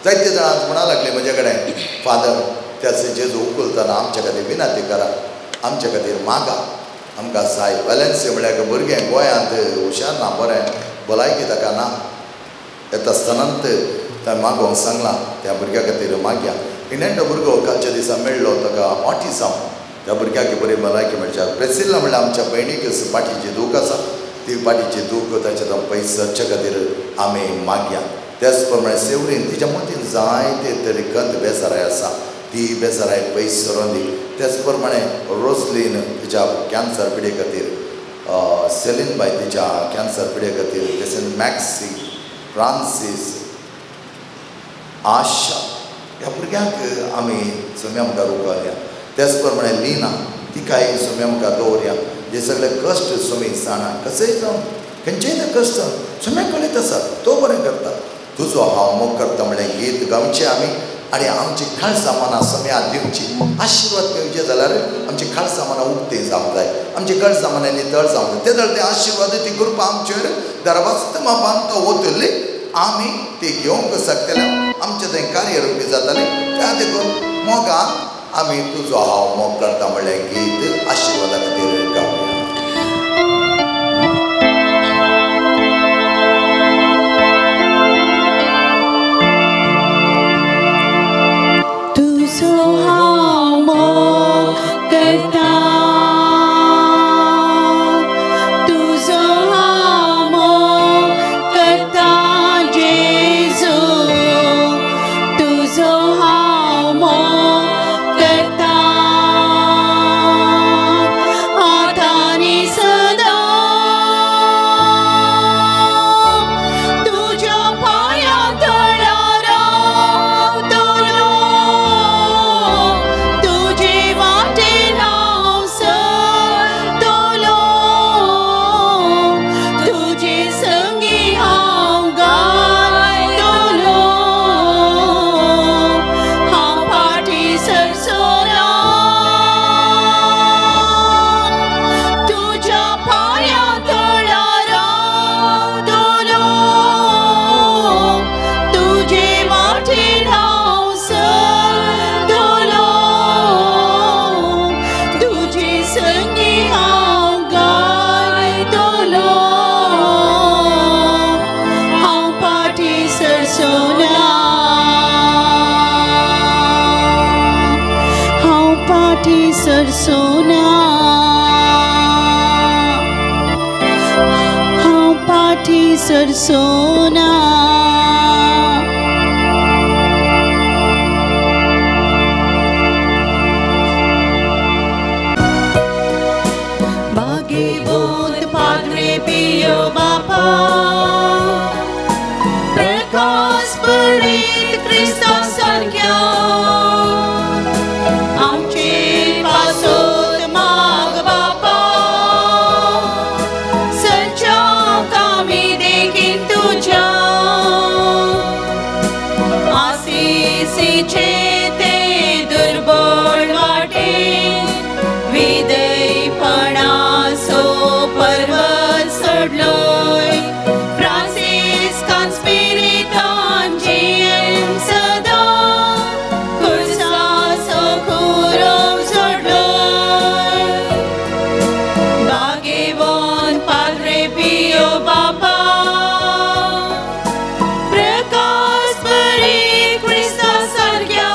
जायते जाणांच म्हणा लागले म्हजे कडेन फादर त्याचे जेजू उखलतना आमचे खातीर विनंती करा, आमचे खातीर मागा, आमकां साय वॅलन्सी म्हळ्यार भुरगें गोंयांत हुशार ना, बरें भलायकी ताका ना, येता आसतनाच थंय मागोवंक सांगलां, त्या भुरग्या खातीर मागया. नेण्टो भुरगो कालच्या दिसा मेळ्ळो, ताका ऑटिझम, त्या भुरग्याक बरी भलायकी मेळच्या. प्रेसिल्ला म्हळ्यार आमच्या भयणीक पाठीची दूख आसा, ती पाठीची दूख ताच्या पयस सरचे खातीर आमी मागया. त्याच प्रमाणे सेवरीन तिच्या मतीन जायते तरेकंत बेजाराय आसा, ती बेजाराय पयस सरोन दी. त्याच प्रमाणे रोजलीन तिच्या कॅन्सर पिडे खातीर, सेलीन बाय तिच्या कॅन्सर पिडे खातीर, तशेंच मॅक्सी, फ्रांसीस, आशा ह्या भुरग्यांक आमी सुमी आमकां रुकवया. त्याच प्रमाणे लिना तिकाय सुमी आमकां दवरया. हे सगळे कश्ट सुमी जाणा, कशेंय जावन खंयचेय ते कश्ट सुम्या कळीत आसा, तो बरें करता. तुजो हांव मोग करता म्हणलें गीत गावचें आमी आनी आमची खाळ सामाना सुम्याक दिवची. आशिर्वाद घेवचे जाल्यार आमची खाळ सामाना उक्ती जावंक जाय, आमची खाळ सामाना नितळ जावंक जाय. ते जाल्यार ते आशिर्वाद ती कृपा आमचेर दरवास्त मापान तो वतली, आमी ती घेवंक शकतले, आमचें थंय कार्यरूपी जातलें. त्या देखून मोगान आमी तुजो हांव मोग करता म्हणलें गीत आशिर्वादा खातीर गावया. तुजो हांव मोग करता, तुजो हांव मोग करता जेजू, तुजो हांव मोग करता आतां आनी सदां. तुज्या पांया तळार रावतलो, तुजे वाटेन हांव सरतलो, तुजे संगी हांव गायतलो. हांव फाटीं सरसोना, तुज्या पांया तळार रावतलो, तुजे वाटेन हांव सरतलो, तुजे संगी हांव गायतलो. हांव फाटीं सरसोना, हांव फाटीं सरसोना, हांव फाटीं सरसोना. भाग्यवंत पाद्रे पियो बापा, प्रकाश पडीत क्रिस्ता सारक्या आमचेर पासोत माग बापा. सच्चाक आमी देखीन तुज्या आशिसीचे ते दुर्बळ वाटेन विदयपणाचो पर्वत सोडलोय. फ्रांसिस्कान स्पिरितान जियेन सदां खुर्साचो खुरो सोडलोय. भाग्यवंत पाद्रे पियो बापा, प्रकाश पडीत क्रिस्ता सारक्या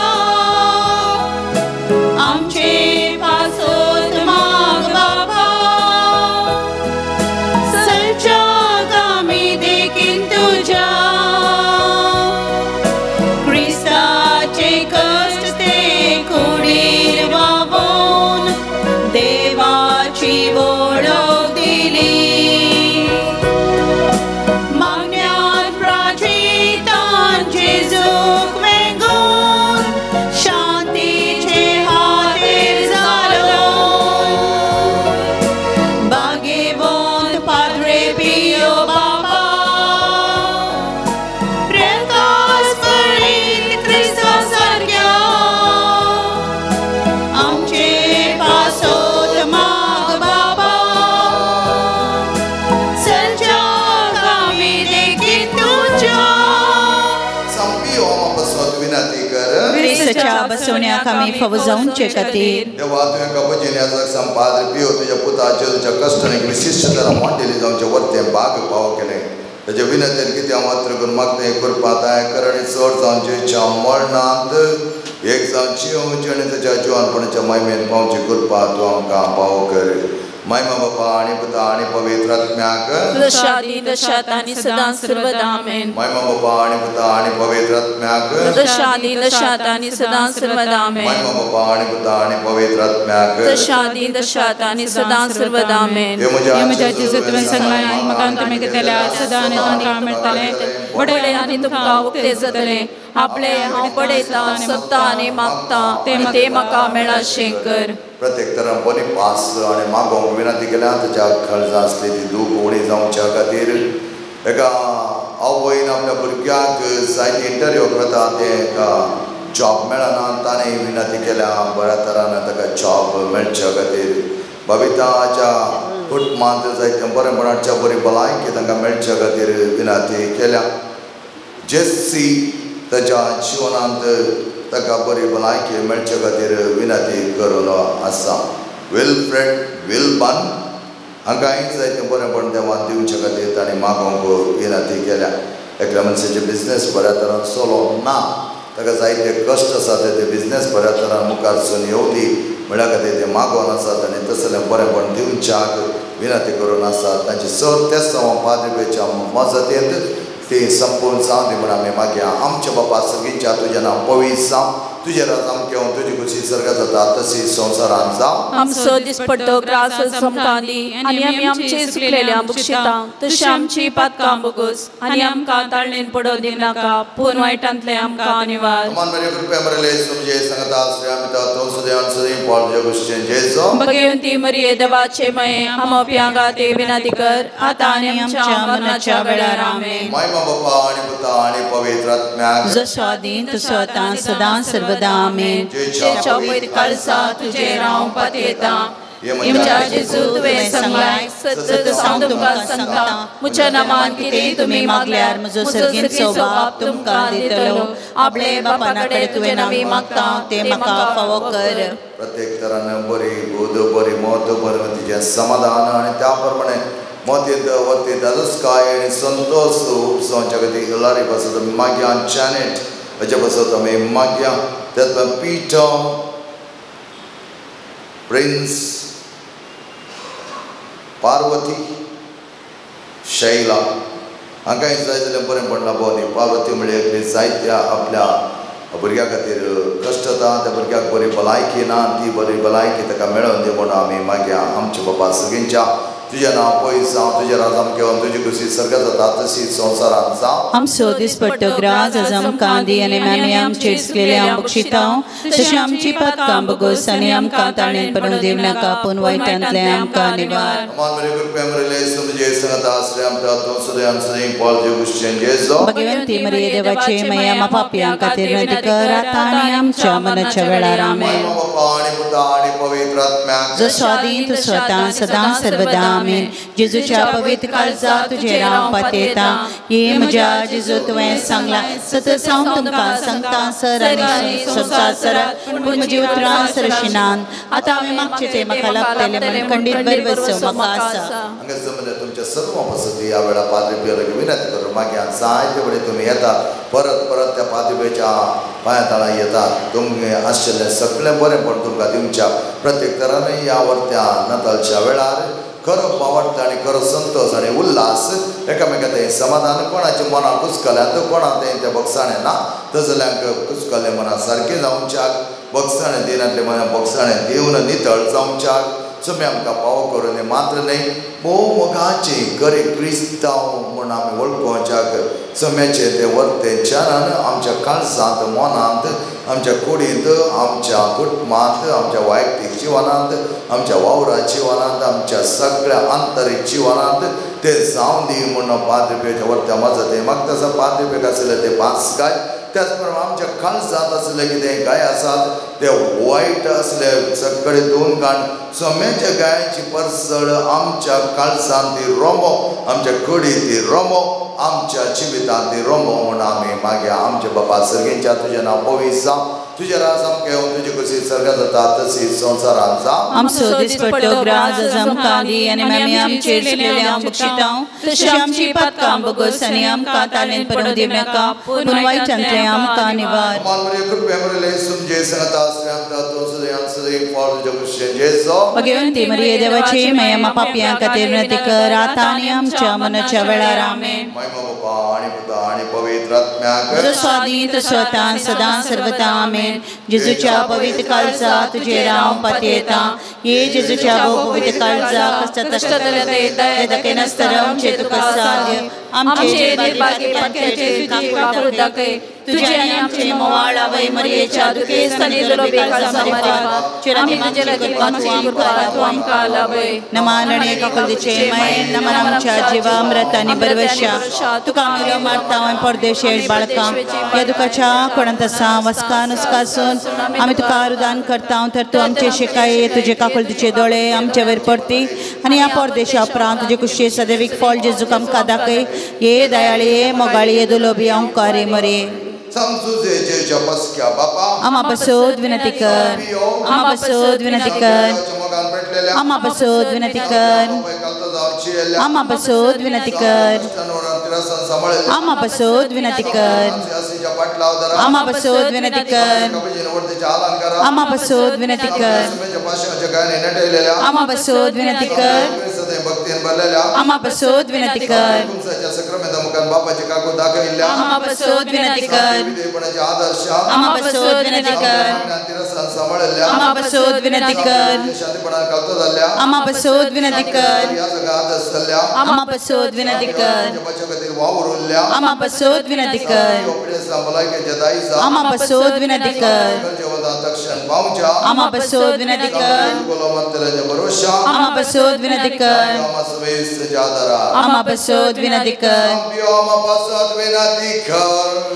विनंती कर क्रिस्ताच्या बसवण्याक आमी फावो जावचे खातीर देवा तुवें कपजिन्याचो संपाद पियो तुज्या पुता जेजूच्या कश्टांनी विशिश्ट तरा मोटेली जावचे वर्ते भाग पाव केले ताचे विनंतेन कितें हांव मात्र करून मागता करपाताय कर आनी चड जावचे इच्छा मरणांत एक जावची येवची आनी ताच्या जिवानपणाच्या महिमेन पावची कृपा तूं आमकां पाव कर महिमा बापा आणि पिता आणि पवित्र आत्म्याक दशादी दशातानी सदा सर्वदा आमेन महिमा बापा आणि पिता आणि पवित्र आत्म्याक दशादी दशातानी सदा सर्वदा आमेन महिमा बापा आणि पिता आणि पवित्र आत्म्याक दशादी दशातानी सदा सर्वदा आमेन हे म्हज्या जिजूतवें सांगलां म्हाका तुमी केल्या सदा आनी तुमकां मेळटलें बडयलें आनी तुमकां उक्तें जातलें आपले हांव बडयता सत्ता आनी मागता ते म्हाका मेळाशें कर प्रत्येक तरां बरी पास आनी मागोवंक विनंती केल्या ताच्या खळजां आसलेली दूख उणी जावच्या खातीर एका आवयन आपल्या भुरग्याक जायती इंटरव्यू करता तेका जॉब मेळना ताणें विनंती केल्या बऱ्या तरान ताका जॉब मेळच्या खातीर बबिताच्या कुटुंबांत जायते बरेपणाच्या बरी भलायकी तांकां मेळच्या खातीर विनंती केल्या जेसी ताच्या जिवनांत ताका बरी भलायकी मेळचे खातीर विनंती करून आसा विल्फ्रेड विल्बन हांकांय जायते बरेपण देवान दिवचे खातीर ताणें मागोवंक विनंती केल्या एकल्या मनशाचे बिझनेस बऱ्या तरान चलो ना ताका जायते कश्ट आसा ते बिझनेस बऱ्या तरान मुखारसून येवदी म्हळ्या खातीर ते मागोवन आसात आनी तसलें बरेपण दिवच्याक विनंती करून आसात तांची सत्य पाद्रीपेच्या मजतींत ती संपूर्ण जावं दी म्हण आमी मागया आमच्या बापा सगळींच्या तुजें नांव पवित्र जावं तुजे राज आमकें तुजी खुशी सर्गा जाता तशी संवसारांत जावं आमचो दिसपट्टो ग्रास आमकां दी आनी आमी आमचे चुकलेल्या बुक्षिता तशी आमची पातकां बोगूस आनी आमकां ताळणेन पडो दिव नाका पूण वायटांतले आमकां निवार मान मेरे कृपया मरले तुमचे संगता श्रेमिता तो सुदेवान सुदेव पॉल जे गोष्टी जेजो भगवंती मरिये देवाचे मये आमो प्यांगा ते विनंती कर आता आनी आमच्या मरणाच्या वेळार आमेन महिमा बापा आणि पिता आणि पवित्र आत्म्याक जसो आदीं तसो आतां सदां सर्वदा आमेन जेच्या पयलीं काळजा तुजे राव पातयेता इमच्या जेजू तुवें सांगलाय सतत हांव तुमकां सांगता म्हज्या नांवान कितें तुमी मागल्यार म्हजो सर्गीचो बाप तुमकां दितलो आपले बापा कडेन तुवें नांवी मागता ते म्हाका फावो कर प्रत्येक तरान बरी बोध बरी मत बरें तिचें समाधान आणि त्या प्रमाणे मतींत वतींत काय आनी संतोष उपसोवच्या खातीर लारी बसत आमी मागया चॅनेट हाचे बसत आमी मागया त्यात पीटर प्रिन्स पार्वती शैला हांकांय जाय जाल्यार बरें पडना भोंवनी पार्वती म्हणजे जायत्या आपल्या भुरग्या खातीर कश्ट जाता त्या भुरग्याक बरी भलायकी ना ती बरी भलायकी ताका मेळोवन दी म्हणून आमी मागया आमच्या बापा सगळींच्या तुजें नांव पयस जावं तुजें राज आमकें तुजी खुशी सर्गा जाता तशी संवसारांत जावं आमचो दिसपट्टो ग्रास आज आमकां दी आनी आमी आमचेर चुकलेल्या बुक्षितांव तशी आमची पातकां बोगूस आनी आमकां ताळणेन पडूंक दिव नाका पूण वायटांतले आमकां निवार मान मेरे कृपया मरले तुमचे संगता श्रेमिता तो सुदेवान सुदेव पॉल जे गोष्टी जेजो भगवंती मरिये देवाचे मया मा पापयां खातीर विनंती कर आतां आनी आमच्या मरणाच्या वेळार आमेन बापा आणि पिता आणि पवित्र आत्म्याक जसो आदीं तसो आतां सदां सर्वदा आमेन जेजूच्या पवित्र काळजा तुजे राव पातयता हे म्हज्या जेजू तुवें सांगलां सतत हांव तुमकां सांगता सर आनी संवसार सरात पूण म्हजी उतरां सरशिनात आतां हांवें मागचें तें म्हाका लागतलें म्हण खंडीत बरबरचो म्हाका आसा हांगा जमले तुमच्या सर्व वसती ह्या वेळा पाद्रीपेक विनंती करून मागया जायते वेळी तुमी येतात परत त्या पाद्रीपेच्या पांया तळा येतात तुमगे आशिल्लें सगळें बरेंपण तुमकां दिवच्या प्रत्येक तरान ह्या वर्त्या नातालच्या वेळार खरो पावडटा आनी खरो संतोष आनी उल्हास एकामेकांत समाधान कोणाच्या मनाक कुसकल्यात कोणाक तें बगसाणें ना तसल्यांक कुसकल्लें मना सारकें जावच्याक बगसाणें दिनांतलें मना बगसाणें दिवन नितळ जावच्याक तुमी आमकां पाव करून मात्र न्ही भोव मोगाची गरे क्रिस्तांव म्हूण आमी वळखोवच्याक समेचे ते वर्तेच्यान आमच्या काळजांत मनांत आमच्या कुडींत आमच्या कुटुंबांत आमच्या वैयक्तीक जिवनांत आमच्या वावराच्या जिवनांत आमच्या सगळ्या आंतरीक जिवनांत ते जावन दी म्हणून पाद्रीपेच्या वर्त्या मजत म्हाका तसो पाद्रीपेक आसले ते 5 गाय त्याच प्रमाणे आमच्या काळजांत असले कितें गाय आसात ते वायट असले सगळे 2 गाण सोम्याच्या गायची परसड आमच्या काळजांत ती रोमो आमच्या कुडींत ती रोमो आमच्या जिवितांत रमोवन आमी मागया आमचे बापा सर्गेच्या तुझें नांव पवित्र जावं तुझे राज आमकां येवन तुजे कशी सर्गांत जाता तशी संवसारांत जावं आमचो दिसपट्टो ग्रास आमकां दी आनी आमी आमचेर केल्ल्या बक्षितां तशी आमची पातकां बगस आनी आमकां तालेन पडूं दी नाका पूण वायटांतले आमकां निवार भगवंती मरिये देवाची माया मा पापयां खातीर विनंती कर आतां आनी आमच्या मरणाच्या वेळार आमेन. जो स्वादी तसो आतां सदां सर्वदा आमेन. जेजूच्या पवित्र काळजा तुजेर हांव पातयेतां. ये जेजूच्या पवित्र काळजा कष्ट नस्तरांचे तुका साध्य आमचे निर्भाग्य पातकेचे तुजी काकूळ दाखय. तुझे आनी आमचे मोवाळ आवय मरियेच्या दुखे सनिलो बेकाळजा मारिवा चिरामी तुजे लागीं तूं आमकां लाभय. नमानणे काकुलचे माये नमन आमच्या जिवा अमृत आनी बरवशा तुका आमी मारता परदेशेर बाळकां ह्या दुखाच्या कोणांत आसा वस्कान उस्कासून आमी तुका आरुदान करता तर तूं आमचे शिकाये तुजे काकुलचे दोळे आमचे वयर पडटी आनी ह्या परदेशा उपरांत तुजे कुशे सदैवीक फळ जेजूक आमकां दाखय. ये दयाळी मोगाळी दुलोभी अंकारे मरे आमा बसोद विनंती कर. आमा बसोद विनंती कर. आमा बसोद विनंती कर. आमा बसोद विनंती कर. आमा बसोद विनंती कर. आमा बसोद विनंती कर. आमा बसोद विनंती कर. आमा बसोद विनंती कर. आमा बसोद विनंती कर. आमा बसोद विनंती कर. आमा बसोद विनंती कर. आमा बसोद विनंती कर. आमा बसोद विनंती कर. आमा बसोद विनंती कर. आमा बसोद विनंती कर. आमा बसोद विनंती कर. आमा बसोद विनंती कर. आमा बसोद विनंती कर. आमा बसोद विनंती कर.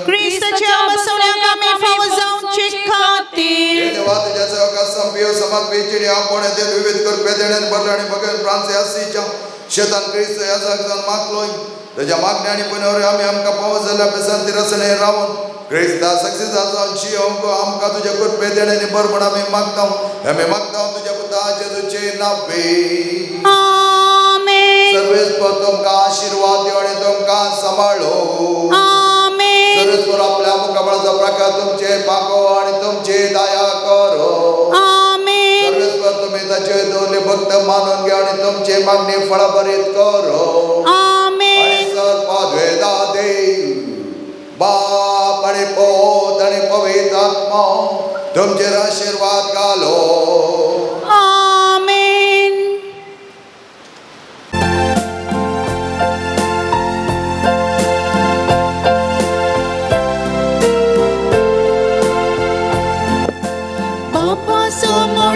क्रिस्ताच्या बसवण्याक आमी फावो जावचे खातीर देवा तुझ्या सेवका संपियो समाज बेचिणी आपण जे विविध कर पेदण्यान बरलाणी बगन फ्रांस यासीच्या शेतान क्रिस्त या जागजान मागलोय तुझ्या मागण्या आणि पुनवर आमी आमकां पावस जाल्या बेसांती रसणे रावून क्रिस्ता सक्सेस जावची आमकां तुझ्या कर पेदण्यानी बरपण आमी मागता आमी मागता तुझ्या पुता जेजूचे नावे आमेन. सर्वेस्वर तुमकां आशीर्वाद दिवं आणि तुमकां सांभाळो. सर्वेस्वर आपल्या मुखाबळाचा प्रकार तुमचे पाको आणि तुमचे दया करो. सर्वेस्वर तुम्ही त्याचे दोन्ही भक्त मानून घ्या आणि तुमचे मागणी फळभरीत करो. आणि सर्वद्वेदा देव बाप आणि पोत आणि पवित्र आत्मा तुमचे आशीर्वाद घालो.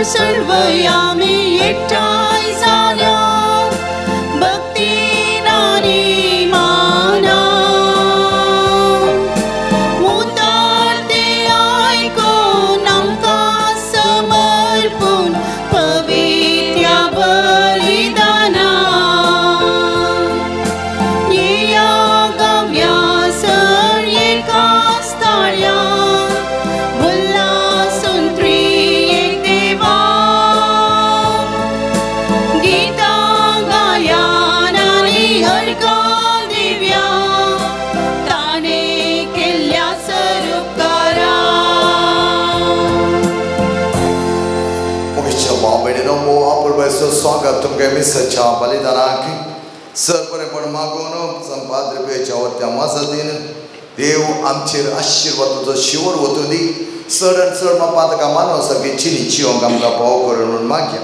सर्व आमी एकठांय जाल्या भक्तीन आनी मानान उतर ते आयकून आमकां समर्पून पवित्र बलिदानान येया गावया सर एकाच ताळ्यार उल्हासून स्वागत तुमगे मिसच्या बलिदानाक सरपरेपण मागून संपाद रुपयाच्या वरत्या मजतीन देव आमचेर आशीर्वादाचो शिवर वतून दी. चड आनी चड पातका मानव सगळी चिनी चिवंक आमकां पाव करून म्हणून मागया.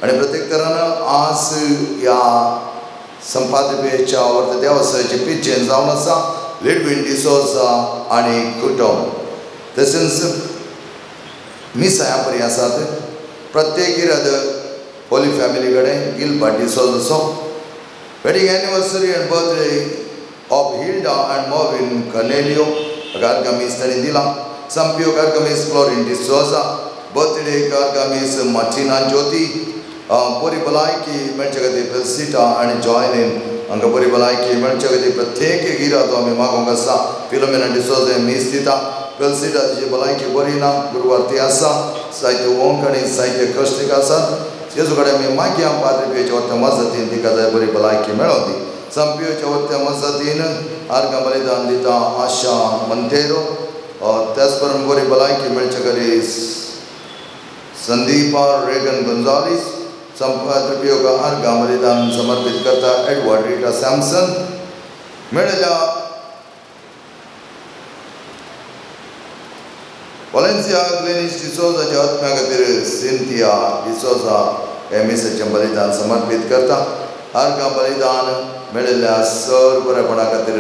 आनी प्रत्येक तरान आज ह्या संपाद रुपयाच्या वरत्या देवासाचे पिच्चेन जावन आसा लिडविन डिसोजा आनी कुटुंब तशेंच मिसाया परी आसात. प्रत्येक इराद होली फॅमिली कडेन Gilbert D'Souza wedding anniversary and birthday of Hilda and Morvin Cornelio गार्गामीस ताणी दिला. संपियो गार्गामीस फ्लोरिन डिसोजा बर्थडे गार्गामीस मार्टिना ज्योती बरी भलायकी मेळचे खातीर फेलिसिटा आनी जॉयनीन हांगा बरी भलायकी मेळचे खातीर प्रत्येक गिरा तो आमी मागोंक आसा. फिलोमेना डिसोजा मीस दिता. कल्सिडा तिची भलायकी बरी ना, गुरुवार ती आसा. जायते वंक आनी जायते कश्टीक आसात. जेजू कडेन आमी मागया पाद्री पियोच्या वरत्या मजतीन तिका जाय बरी भलायकी मेळों दी. संपियोच्या वरत्या मजतीन आर्गां बलिदान दिता आशा मंतेरो. त्याच बरोबर बरी भलायकी मेळचे खातीर संदीपा रेगन गोंजालीस संपाद्रपियोगा आर्गां बलिदान समर्पित करता. एडवर्ड रिटा सॅमसन मेळयल्या वॉलेन्सिया ग्लेनिस डिसोजाच्या आत्म्या खातीर सिंथिया डिसोजा हे मिसेचें बलिदान समर्पित करता. आर्गां बलिदान मेळयल्ल्या सर बरेपणा खातीर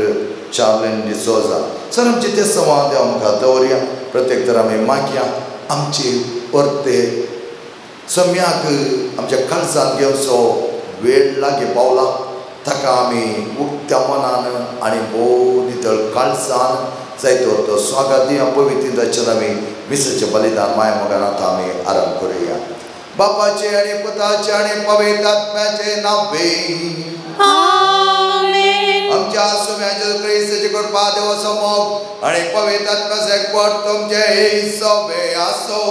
चार्लिन डिसोजा. सर आमचे ते संवाद आमकां दवरया. प्रत्येक तर आमी मागया आमची परते सम्याक आमच्या काळजांत घेवचो वेळ लागी पावला. ताका आमी उक्त्या मनान आनी भोव नितळ काळजान जायतो तो स्वागत दिया. पवित्र आमी मिसेचें बलिदान माया मोगान आतां आमी आरंभ करुया. बापाचे आनी पुताचे आनी पवित्र आत्म्याचे नांवे आमेन. आमच्या सुम्याचे क्रिस्ताची कृपा देव समोर आनी पवित्र आत्म्याचे एकवट तुमचे सवे आसो.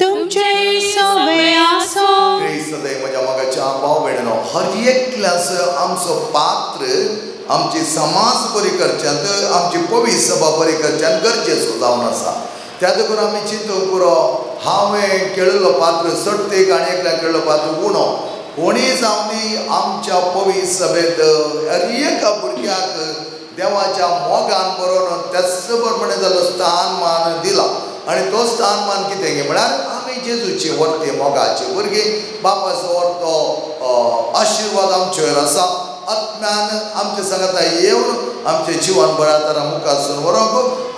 तुमचे सवे आसो. क्रिस्त दे म्हज्या मोगाच्या भाव भयणीनो, हर एकल्यास आमचो पात्र आमची समाज बरी करच्यांत, आमची पवित्र सभा बरी करच्यांत गरजेचो जावन आसा. त्या देखून आमी चिंतूंक पुरो हांवें केळिल्लो पात्र सट्टेक आनी एकल्यान केळिल्लो पात्र उणो. कोणी जावन दी आमच्या पवित्र सभेंत हर एका भुरग्याक देवाच्या मोगान बरोवन त्याच प्रमाणे जाल्लो स्थानमान दिला. आनी तो स्थानमान कितें गे म्हळ्यार आमी जेजूचे वर्ते मोगाचे भुरगीं. बापाचो वर्तो आशिर्वाद आमचेर आसा. आत्म्यान आमचे सांगता येवन आमचे जिवन बऱ्या तरां मुखार सून व्हरोंक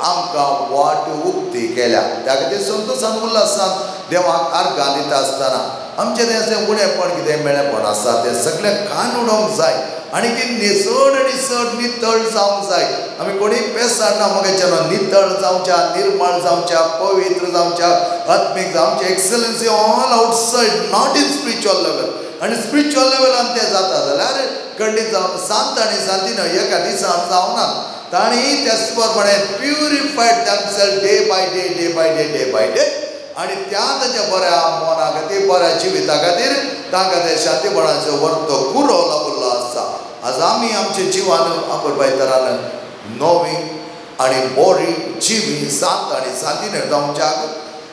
आमकां वाट उक्ती केल्या. त्या खातीर संतोशान उल्हासान देवाक आर्गां दिता आसतना आमचें तें उणेपण कितें मेळेपण आसा तें सगळें कान उडोवंक जाय आनी ती निसड आनी चड नितळ जावंक जाय. आमी कोणी पेसाडना मोगाच्या नितळ जावच्या, निर्मळ जावच्या, पवित्र जावच्या, आत्मीक जावच्या. Excellency all outside, not in spiritual level. आनी स्पिरिच्युअल लेवलान तें जाता जाल्यार खंडीत जावन सांत आनी सांतीन एका दिसान जावनात. तांणी त्याच प्रमाणे purified themselves day by day, day by day, day by day. आनी त्या ताच्या बऱ्या मना खातीर, बऱ्या जिविता खातीर तांकां ते शांतीपणाचो वर्तो कुरो लागिल्लो आसा. आज आमी आमचें जिवन आपरबाय तरान नवी आनी बरी जिवी सांत आनी सांतीन जावच्याक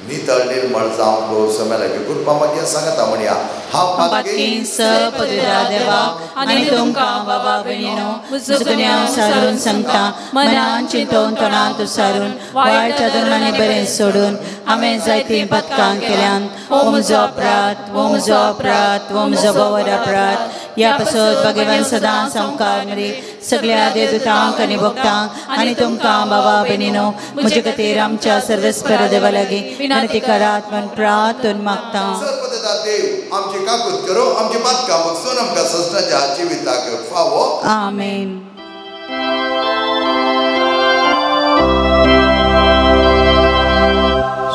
नितळ निर्मळ जावंक समेलाची कृपा मागया. सांगता म्हणया हांव पातकीन सपदुरा देवा आनी तुमकां बाबा भयणीनो जुगण्यां सारून सांगता. मनान चिंतून तोंडांत उसारून वायट धोरणांनी बरें सोडून हांवें जायतीं पथकां केल्यान हो म्हजो अपराध, हो म्हजो अपराध, हो म्हजो बवर अपराध. ह्या पासत भगवान सदांच आमकां मरी सगळ्या देवदूतांक आनी भक्तांक आनी तुमकां बाबा भयणीनो म्हजे खातीर आमच्या सर्वेस्पर देवा लागीं विनंती करात म्हूण प्रार्थून मागता. देव आमची काकूत करो, आमची पथकां बगसून आमकां सस्ताच्या जिविताक फावो. आमेन.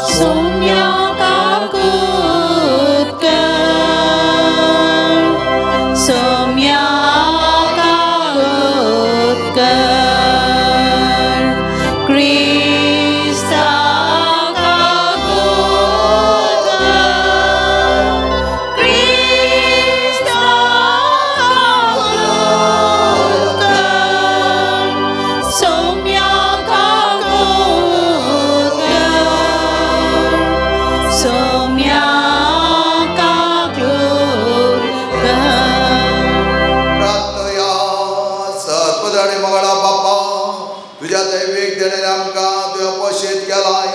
सोम्या काकूत कर, सोम्या काकूत कर, क्रिस्ता काकूत कर, क्रिस्ता काकूत कर, सोम्या काकूत कर, सोम्या काकूत कर. प्रार्थया सर्पदाडी मंगळा बाप्पा, तुझ्या दैवीक देणे आमकां तुवें पोशीत केलाय.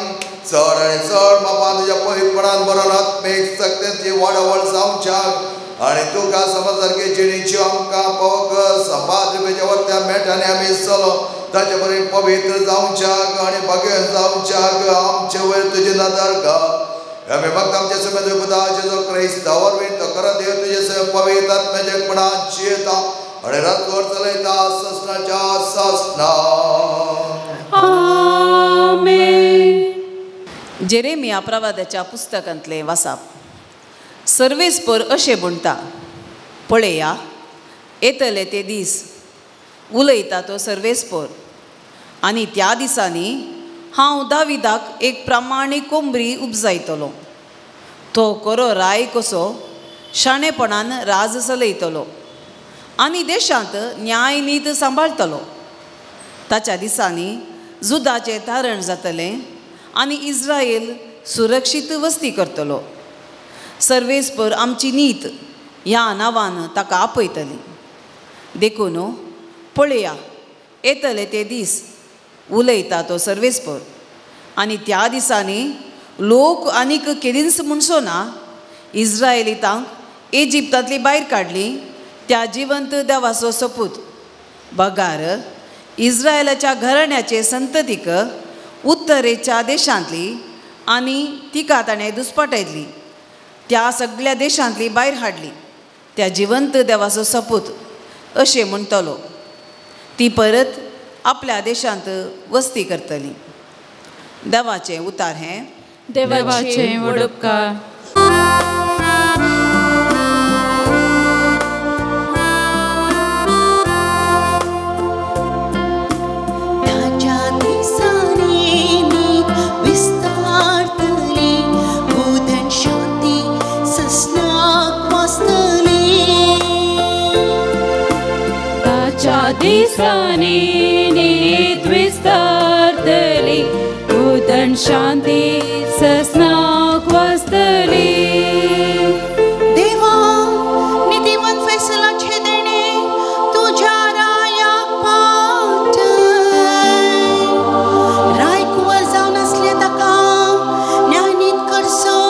चड आनी चड बापा तुज्या पवित्रपणान बरोवन आत्मीक सक्तीची वाडवळ जावच्याक आनी तुका समजसारकी जिणेची आमकां पवक संपाद्रीच्या वर्त्या मेठांनी आमी चलो ताचे बरें पवित्र जावच्याक आनी भगेन जावच्याक आमचे वयर तुजी नदर घाल. आमी फक्त आमचे समेत पुता जेजो क्रिस्त वरवीं तो खरो देव तुजे पवित्र आत्म्याचे एकपणान जियेता आनी रातभर चलयता सस्नाच्या सस्ना. आमेन. जेरेमिया प्रवादाच्या पुस्तकांतलें वाचप. सर्वेस्पर अशें म्हणटा, पळया येतले ते दीस उलयता तो सर्वेस्पर. आनी त्या दिसांनी हांव दाविदाक एक प्रामाणीक कोंबरी उपजायतलो. तो खरो राय कसो शाणेपणान राज चलयतलो आनी देशांत न्याय नीत सांबाळतलो. ताच्या दिसांनी जुदाचें तारण जातलें आनी इस्रायल सुरक्षीत वस्ती करतलो. सर्वेस्पर आमची नीत ह्या नांवान ताका आपयतली. देखून पळया, येतले ते दीस, उलयता तो सर्वेस्पर. आनी त्या दिसांनी लोक आनीक केदींच म्हणसो ना, इस्रायलितांक इजिप्तांतली भायर काडली त्या जिवंत देवाचो सपूत. बगार इस्रायलाच्या घराण्याचे संततीक उत्तरेच्या देशांतली आनी तिका ताणें दुस्पटायतली त्या सगळ्या देशांतली भायर हाडली त्या जिवंत देवाचो सपूत अशें म्हणटलो. ती परत आपल्या देशांत वस्ती करतली. देवाचें उतार हें. देवाचें वडपकार. दिसांनी नीत विस्तारतली, उदंड शांती ससनाक वस्तली. देवा, नितीवंत फैसलाचे देणे तुझ्या रायाक पावतय. राय कुंवर जावन आसले ताका न्यायनीत करचो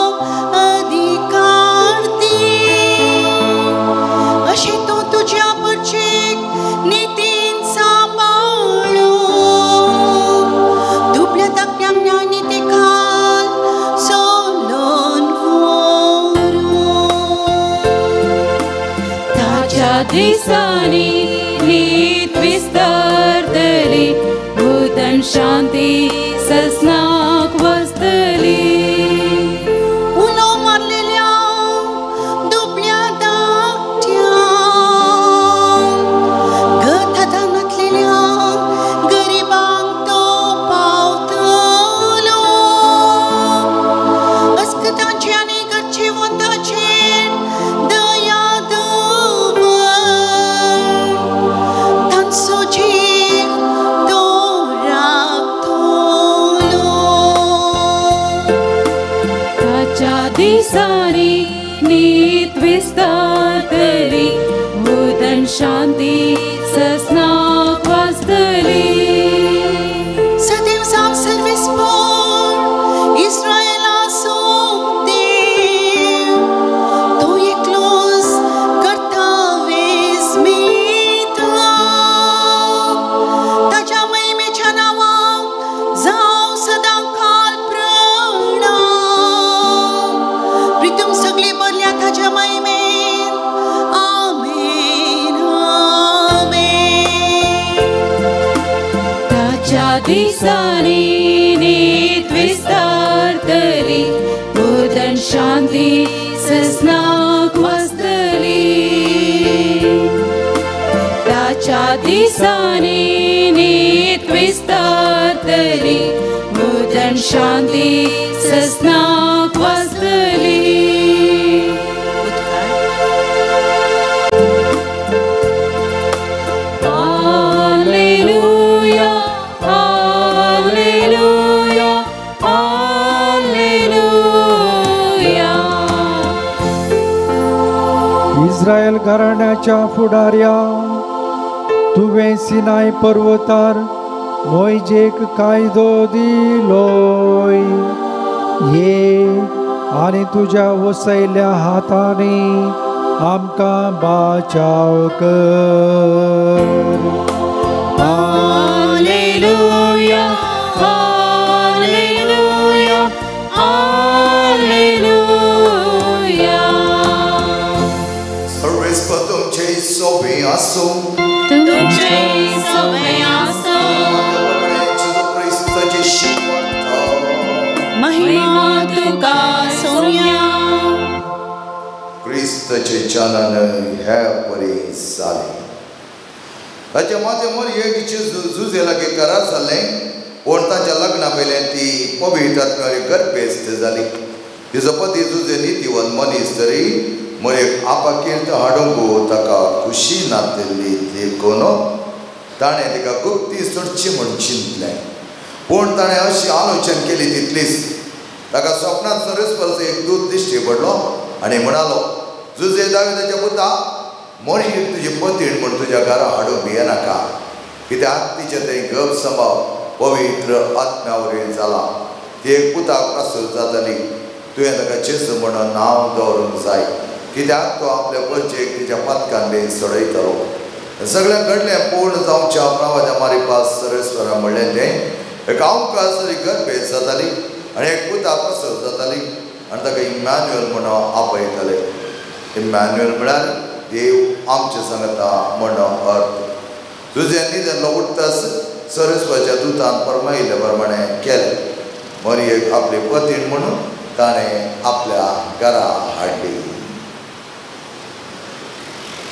अधिकार दी. अशें तो तुज्या परचेक नितीन सांबाळो. दुबळ्या तकल्यांक न्यायनीती खाल सोलोन व्हरो. ताच्या दिसांनी नीत विस्तारतली, उदंड शांती ससनाक वस्तली. उलो मारलेल्या दुबळ्या धाकट्यांक, घट हातांत घातलेल्या गरिबांक तो पावतलो. अस्कतांचे आनी गरजेवंतांचेर दया दवर. तांचो जीव तो राखतलो. ताच्या दिसांनी नीत विस्तारतली, उदंड शांती ससनाक वस्तली. सदैव जाव सर्वेस्पर इस्रायेलाचो देव. तो एकलोच करता वेंचणीक. ताच्या महिमेच्या नांवाक जाव सदांकाळ प्रणाम. प्रितम सगळी बरल्या ताच्या महिमेन. आमेन, आमेन. ताच्या दिसांनी नीत विस्तारतली, उदंड शांती ससनाक वस्तली. ताच्या दिसांनी नीत विस्तारतली, उदंड शांती ससनाक वस्तली. Alleluia, Alleluia, Alleluia. इस्रायल घराण्याच्या फुडाऱ्या, तुवें सिनाय पर्वतार मोइजेक कायदो दिलोय. ये आनी तुज्या वसयल्या हातांनी आमकां बाचाव कर. Alleluia, Alleluia, Alleluia. सर्वेस्पर तुमचे सोबे आसूं. तुमचे सोबे आसूं. ख्रिस्ताची शिकवण महिमा तुका सोन्या. ख्रिस्ताचे चालन ह्या परी जाले. ताचे माते मोर एक झुजे लागी करार जाल्लें पूण ताच्या लग्ना पयलें ती पवित्र आत्म्यावरी गर्भेस्त जाली तिजो पती झुजे नितीवन मनीस तरी मोरेक आपाकीर्त हाडूंक ताका खुशी नातिल्ली देखून ताणें तिका गुप्ती सोडची म्हूण चिंतलें पूण ताणें अशी आलोचना केली तितलीच ताका स्वप्नांत सरस्वत एक दूत दिश्टी पडलो आनी म्हणालो झुजे दाविदाच्या पुता मोरी तुजी पतीण म्हूण तुज्या घरा हाडूंक येनाका कित्याक तिचे थंय गप संभाव पवित्र आत्म्यावरील जाला ती एक पुताक प्रसूत जातली तुवें ताका जेजू म्हणून नांव दवरूंक जाय कित्याक तो आपल्या परचेक तिच्या पातकान बी सोडयतलो सगळें घडलें पूर्ण जावच्या प्रवाद्या मारिपास सरस्वरा म्हणलें तें एक अवकासरी गर्भेस्त जाताली आनी एक पुता प्रसूत जाताली आनी ताका इमॅन्युएल म्हणून आपयतले इमॅन्युएल म्हळ्यार देव आमचे सांगता म्हणून अर्थ तुजें न्हिदेंतलो उठ्ठास सरस्वतीच्या दुतान फर्मायिल्ले प्रमाणें केलें मरियेक आपली पतीण म्हणून ताणें आपल्या घरा हाडली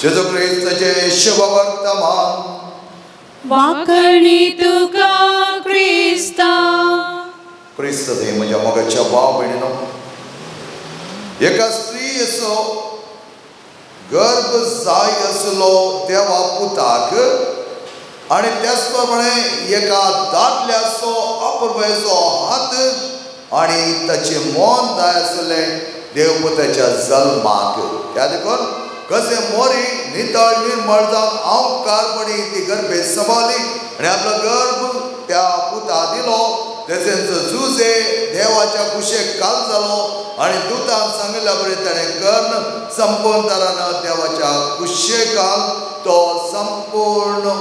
जेजू क्रिस्ताचे शुभ वर्तमान वाकणी तुका क्रिस्ता क्रिस्त थंय म्हज्या मोगाच्या भाव भयणीनो एका स्त्री असो गर्भ जाय आसलो देवा पुताक आनी त्याच प्रमाणे एका दादल्याचो अपुरबायेचो हात आनी ताचें मन जाय आसलें देवपुताच्या जल्माक त्या देखून कशें मोरी नितळ निर्मळ जावन अवकारपणी ती गर्भेस्त सांबाळली आनी आपलो गर्भ त्या पुता दिलो तशेंच झुजे देवाच्या कुशेक काल जालो आनी दुतान सांगिल्ल्या बरें ताणें कर्ण संपूर्ण तरान देवाच्या कुशेकाल तो संपूर्ण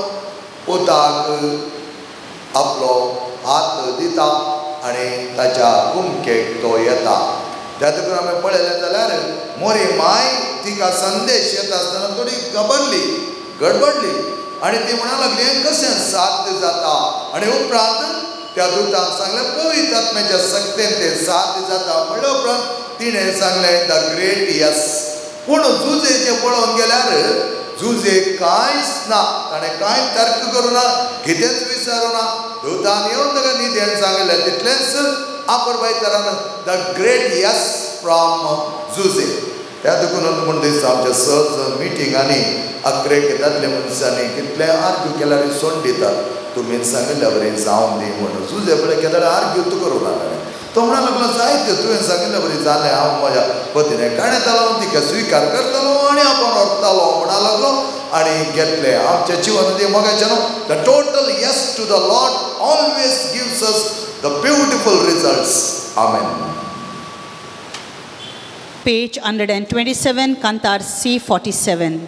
पुताक आपलो हात दिता आनी ताच्या कुमकेक तो येता त्या देखून आमी पळयलें जाल्यार मोरी माय तिका संदेश येता आसतना थोडी गडबडली आनी ती म्हणूंक लागली हें कशें साध्य जाता आनी उपरांत त्या दुतान सांगलें पवित्र आत्म्याच्या सक्तेन तें साध्य जाता म्हणले उपरांत तिणें सांगलें द ग्रेट यस पूण झुजेचें पळोवन गेल्यार झुजे कांयच ना ताणें कांय तर्क करूं ना कितेंच विचारूं ना दुतान येवन ताका न्हिदेन सांगलें तितलेंच आपुरबाय तरान द ग्रेट यस फ्रॉम झुजे त्या देखून म्हूण दिसता आमच्या सहज मिटिंगांनी अकरेक येतातले मनशांनी कितले आर्ग्यू केल्यार सोड दितात तुमी सांगिल्ल्या बरें जावं दी म्हणून झुजे बरें केल्यार आर्ग्यू तूं करूं ना ताणें तो म्हणूंक लागलो जायत्यो तुवें सांगिल्लें बरें जालें हांव म्हज्या पतीने काणयतालो तिका स्विकार करतालो आनी आपूण व्हरतालो म्हणूंक लागलो आनी घेतलें आमच्या जिवनांत मोगाचें न्हू the total yes to the Lord always gives us the beautiful results amen. Page 127, Kantar C47.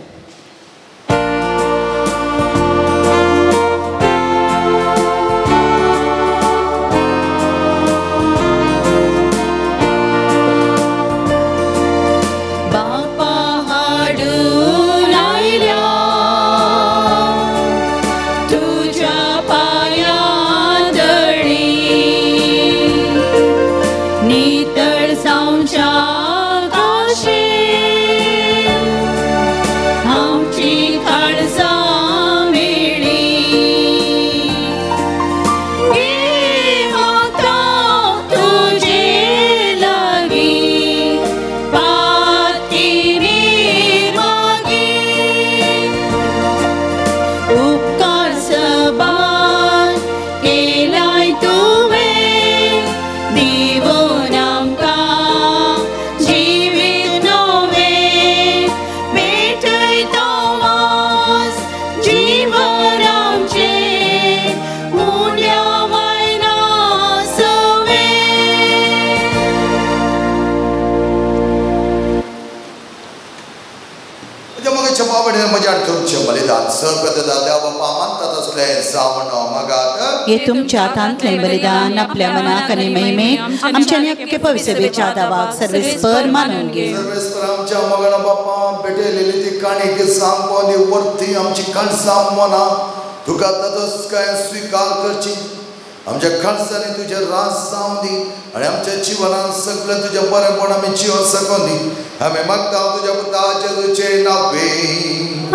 ये तुमच्या तांतलें बलिदान आपल्या मनाक आनी महिमेक आमच्या नित्य पवित्रतेच्या दावाक सर्वेस्पर मानून घे. सर्वेस्पर आमच्या मगणा बापा भेटलेली ती काणीक सांगोनी वरती आमची कणसां मना तुका तदस काय स्वीकार करची आमच्या कणसांनी तुजे रास जावं दी आनी आमच्या जिवनान सगळें तुजें बरेंपण आमी जिवन सकून दी आमी मागता तुज्या पुता जेजूचे नांवे.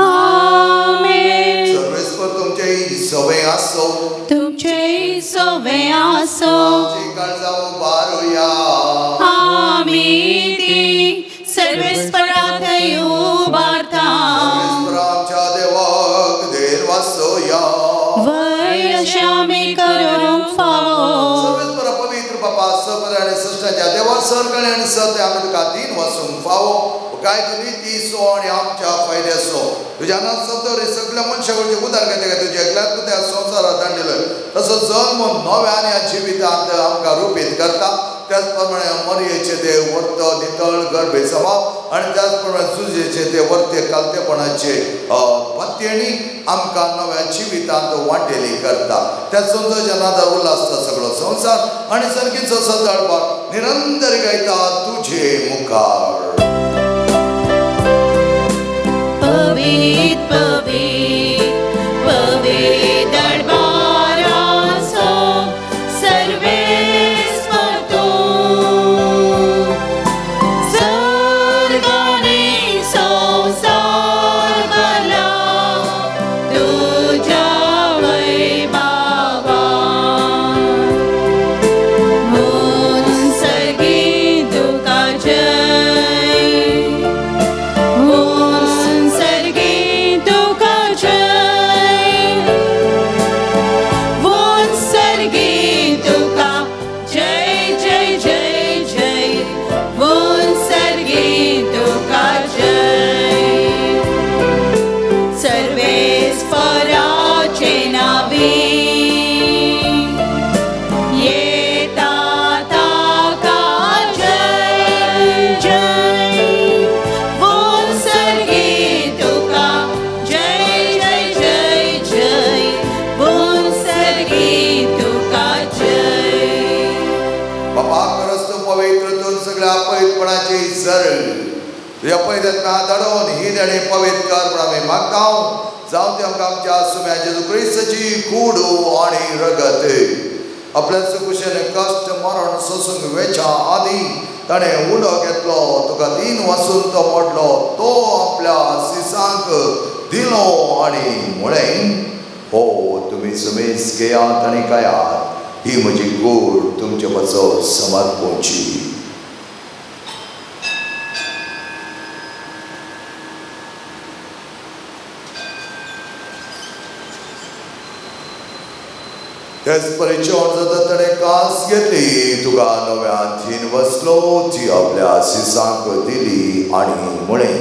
आमेन. सर्वेस्पर सवे आसो तुमचे सवे आसो आमची काळजा उबारुया आमी ती सर्वेस्परात उबारता आमच्या देवाक देर वासोया वय आमी करूंक फावो सर्वेस्पर पवित्र बापा सबर आणि सृष्टाच्या देवा सरकणे आणि सत्य आमी तुका दिन वासूंक फावो काय तुमी ती सो आणि आमच्या फायद्याचो तुज्या नांव सदर सगळ्या मनशाकडचे उदार घेता काय तुज्या एकल्याच तूं त्या संवसारांत धाडलेलो तसो जल्म नव्या जिवितांत आमकां रुपीत करता त्याच प्रमाणे मरयेचे ते वर्त नितळ गर्भे समाव आणि त्याच प्रमाणे झुजेचे ते वर्ते कालतेपणाचे पत्तेणी आमकां नव्या जिवितांत वांटेली करता त्या सुंदर जनादार उल्हासता सगळो संसार आणि सर्गीचो सदाळपाक निरंतर गायता तुझे मुखार पवित्र पवित्र पवित्र दरबाराचो सर्वेस्पर तूं स्वर्ग आनी संवसार भरला तुज्या वैभवान म्हूण सर्गी तुका तुझ्या पैदतना दडोवन ही देणे पवित्र कर म्हण आमी मागता जावं ते आमच्या सुम्या जेजू क्रिस्ताची कूड आणि रगत आपल्या कुशेने कश्ट मरण सोसूंक वेच्या आदी ताणें उडो घेतलो तुका दिन वासून तो मोडलो तो आपल्या सिसांक दिलो आणि म्हळें हो तुमी समेज घेयात आनी खायात ही म्हजी कूड तुमचे बसो समर्पोवची त्याच परिचय जाता ताणें कास घेतली तुका नव्या थीन वसलो ती आपल्या सिसांक दिली आणि म्हळें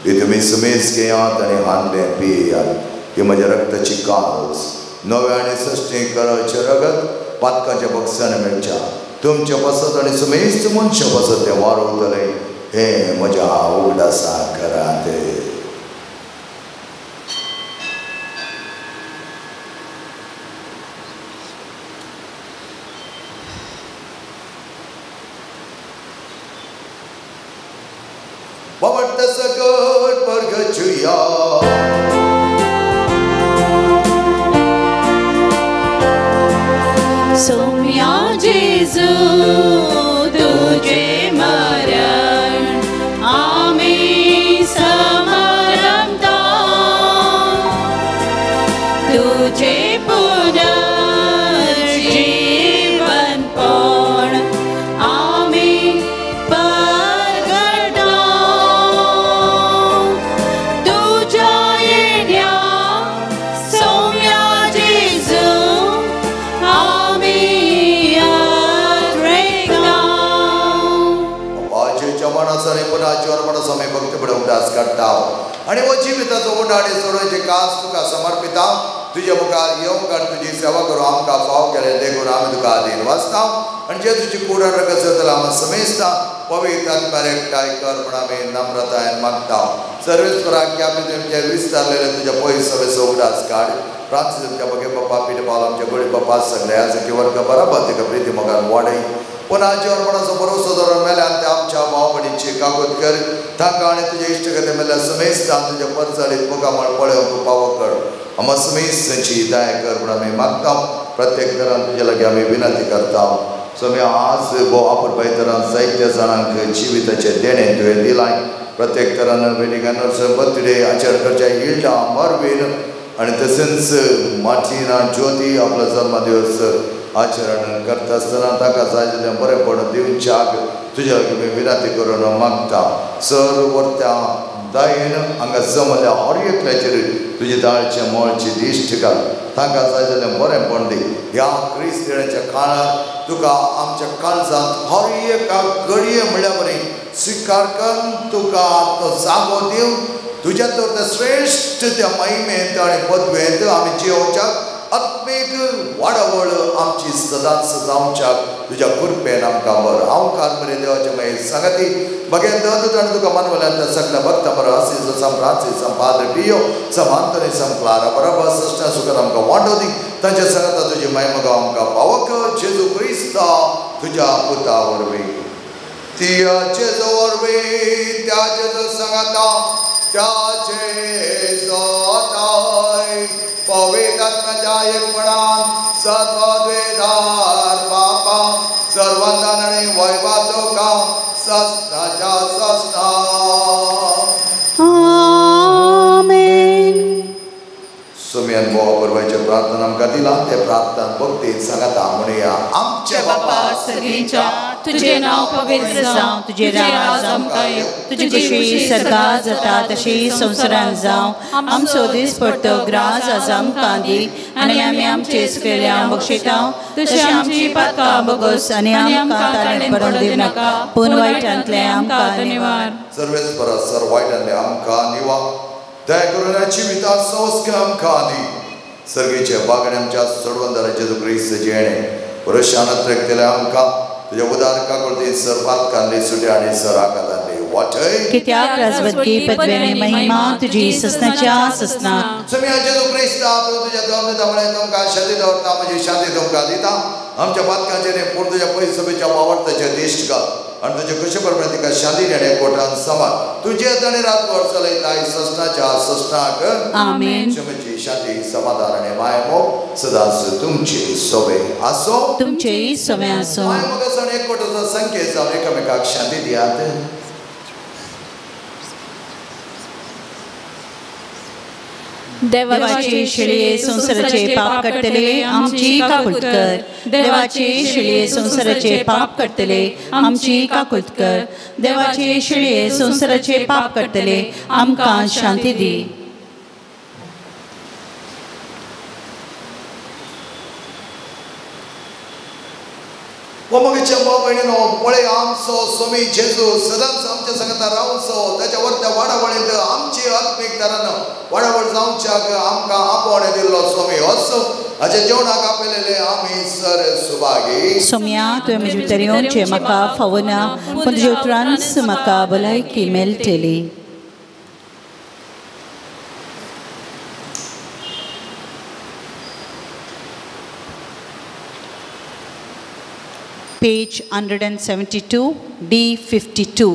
ही तुमी समेज घेयात आनी हांडलें पियेयात ही म्हज्या रक्ताची कास नव्या आनी सश्टी करचे रगत पातकाच्या बक्षान मेळच्या तुमचे बसत आनी समेज मनशां बसत तें वारोवतले हे म्हज्या उगडासा करात Babat sagat bergejuya Soumya Jesu tujhe maran Ami samaramta Tujhe punar jeevan pon Ami समय भक्त बडे उदास काडटा आणि वो जिविताचो उडाडी सोडोवचे कास तुका समर्पिता तुझे मुखार येवंक आनी तुजी सेवा करूं आमकां फाव केले देखून आमी तुका आदीन वाचता आनी जे तुजी कुडा रगत जातला आमी समेजता पवित्र आत्म्यार एकठांय कर म्हण आमी नम्रतायेन मागता सर्वेस्पराक की आमी तुमचे विस्तारलेले तुज्या पयस सवेचो उदास काड प्रार्थना तुमच्या बगे बापा पिठे पावला आमच्या गोडी बापा सगळे आज की वर्ग बराबर तिका प्रिती मोगान वाडय पुन्हा जेवणाचा भरोसा धरून मेल्या ते आमच्या भाव भयणींची कागद कर तांकां आनी तुजे इश्टगते मेल्या समेस्ता तुज्या परचाळीत मुखामळ पळोवंक फावो कर आम्हा समेस्तांची दया कर म्हूण आमी मागता प्रत्येक तरान तुजे लागीं आमी विनंती करता समे आज भोव आपुरबाय तरान जायत्या जाणांक जिविताचे देणे तुवें दिलाय प्रत्येक तरान वेडिंग एनिवर्सरी बर्थडे आचरण करच्या इल्डा मरवीन आणि तसेच मार्टिना ज्योती आपला जन्मदिवस आचरण करता असताना ताका जाय जाल्यार बरेंपण दिवच्याक तुज्या मी विनंती करून मागता. सर वर्त्या दायेन हांगा जमल्या हर एकल्याचेर तुजी दाळचे मोळची दिश्ट घाल. तांकां जाय जाल्यार बरेंपण दी. ह्या क्रिस्तांच्या काळार तुका आमच्या काळजांत हर एका घडये म्हणल्यार बरी स्वीकार करून तुका तो जागो दिवन तुज्या तर त्या श्रेष्ठ त्या महिमेंत आनी पदवेंत आमी जियोवच्याक आत्मीक वाडवळ आमची सदांच जावच्याक तुज्या कृपेन आमकां बर. हांव कार्मेलीन देवाच्या मागीर सांगाती बगेन दत आनी तुका मानवल्यान त्या सगळ्या भक्तां बरो आसीस सम फ्रांसीस सम पाद्रे पियो सम आंतोनी सम क्लारा बराबर सश्टा सुखान आमकां वांटो दी. तांच्या सांगाता तुजी महिमा गांव आमकां पावक जेजू क्रिस्ता तुज्या पुता वरवीं. त्या जेजू वरवीं त्या जेजू सांगाता त्याचे जोताय पवित्र आत्म्याच्या एकपणान सद्वेदार बापा सर्वांदान आणि वैभव तुका सस्ताच्या सस्ता. आमेन. सुमियन बोवा परवायचे प्रार्थना आमकां दिला ते प्रार्थना भक्तीत सांगाता म्हणुया. आमचे बापा सगळींच्या तुझे नाव पवित्र जावं, तुझे राज आमकां येवं, तुजी जशी सर्गार जाता तशी संवसारांत जावं. आमचो दीस पडतो ग्रास आज आमकां दी आनी आमी आमचे सुकेल्यांक बक्षिता तशी आमची पातकां बोगोस आनी आमकां ताळेंत पडूंक दिवं नाका पूण वायटांतले आमकां निवार. सर्वेच परस वायटांतले आमकां निवार. दया करून जिविता संस्कार आमकां दी. सर्गेचे बागणे आमच्या सोडवंदारा जेजू क्रिस्त जेणे पुरुशान त्रेकतेले आमकां तुझ्या उदार काकुळती सर्वात कांदे सुटे आणि सराकातांनी वाटय. कित्याक राजवत्की पदवेने महिमा तुजी ससनाच्या ससनाक. सुमिया जेजू क्रिस्त प्रभू तुझ्या दोमने तुमकां शांती दवरता म्हजी शांती तुमकां दिता. आमच्या बातकांचेर पूर्ण तुज्या पयस सभेच्या वावरताचे दिश्ट घाल आनी तुजे कशे प्रमाणे तिका शांतीन आनी एकवटान सांबाळ. तुजे आनी रात वर चलयताय ससनाच्या ससनाक. आमेन. क्षमेची शांती समाधान आनी मायमोग सदांच तुमची सोबे आसो. तुमचेय सोबे आसो. मायमोगाचो आनी एकवटाचो संकेत जावन एकामेकाक शांती दियात. देवाचे शिळे संसाराचे पाप कटतले आमची काकुळट कर. देवाचे शिळे संसाराचे पाप कटतले आमची काकुळट कर. देवाचे शिळे संसाराचे पाप कटतले आमकां शांती दी. मोगेच्या भयणीनो पळय आमचो स्वामी जेजू सदांच आमच्या संगता रावचो. त्याच्या वरत्या वाडावळींत आमची आत्मीक तरान वाडावळ जावच्याक आमकां आपोवणे दिल्लो स्वामी असो हाचे जेवणाक आपयलेले आमी सर सुभागी. सोम्या तुवें म्हजे भितर येवचें म्हाका फावो ना पूण तुज्या उतरांच म्हाका भलायकी मेळटली. Page 172, D52.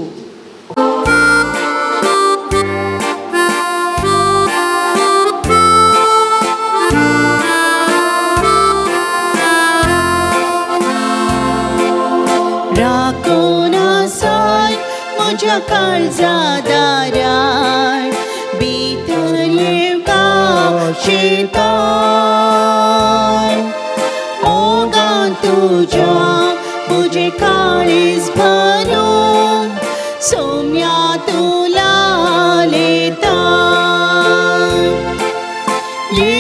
राखून आसाय म्हज्या काळजा दारार भितर येवका शेताय ओगां तुज्या मुझे काळीज भरून सोम्या तुला लेता. ये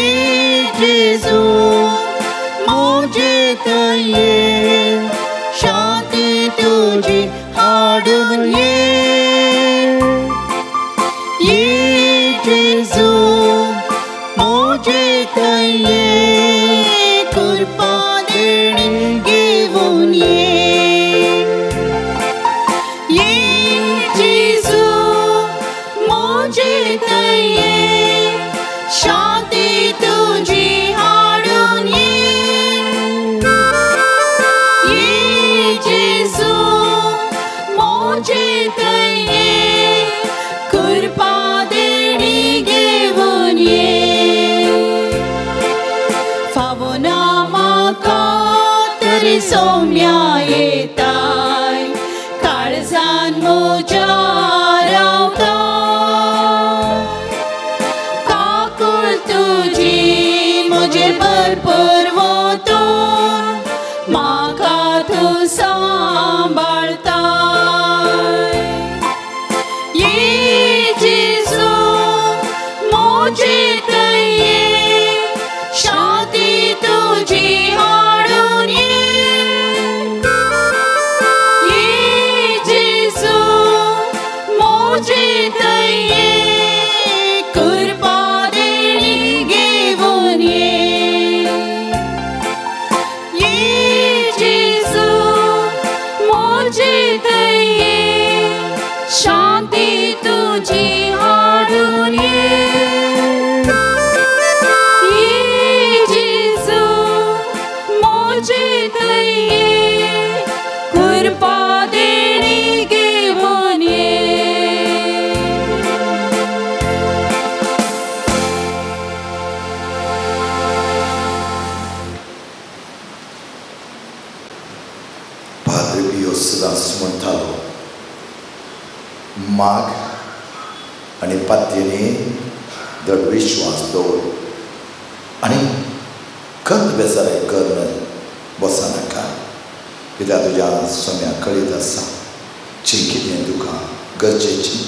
जेजू मुझे ये शांती तुझी हाडून ये जेजू मुझे ये कृपा देणी घेऊन शांती तुझी हाडून ये जेजू मोजे ये कृपा देणी घेऊन फावो ना म्हाका तरी सोम्या येताय काळजान म्हज्या रावता. म्हणटालो माग आनी पातयेनी दड विश्वास दवर आनी खंत बेजाराय कर बसनाका कित्याक तुज्या सोम्याक कळीत आसा जें कितें तुका गरजेचें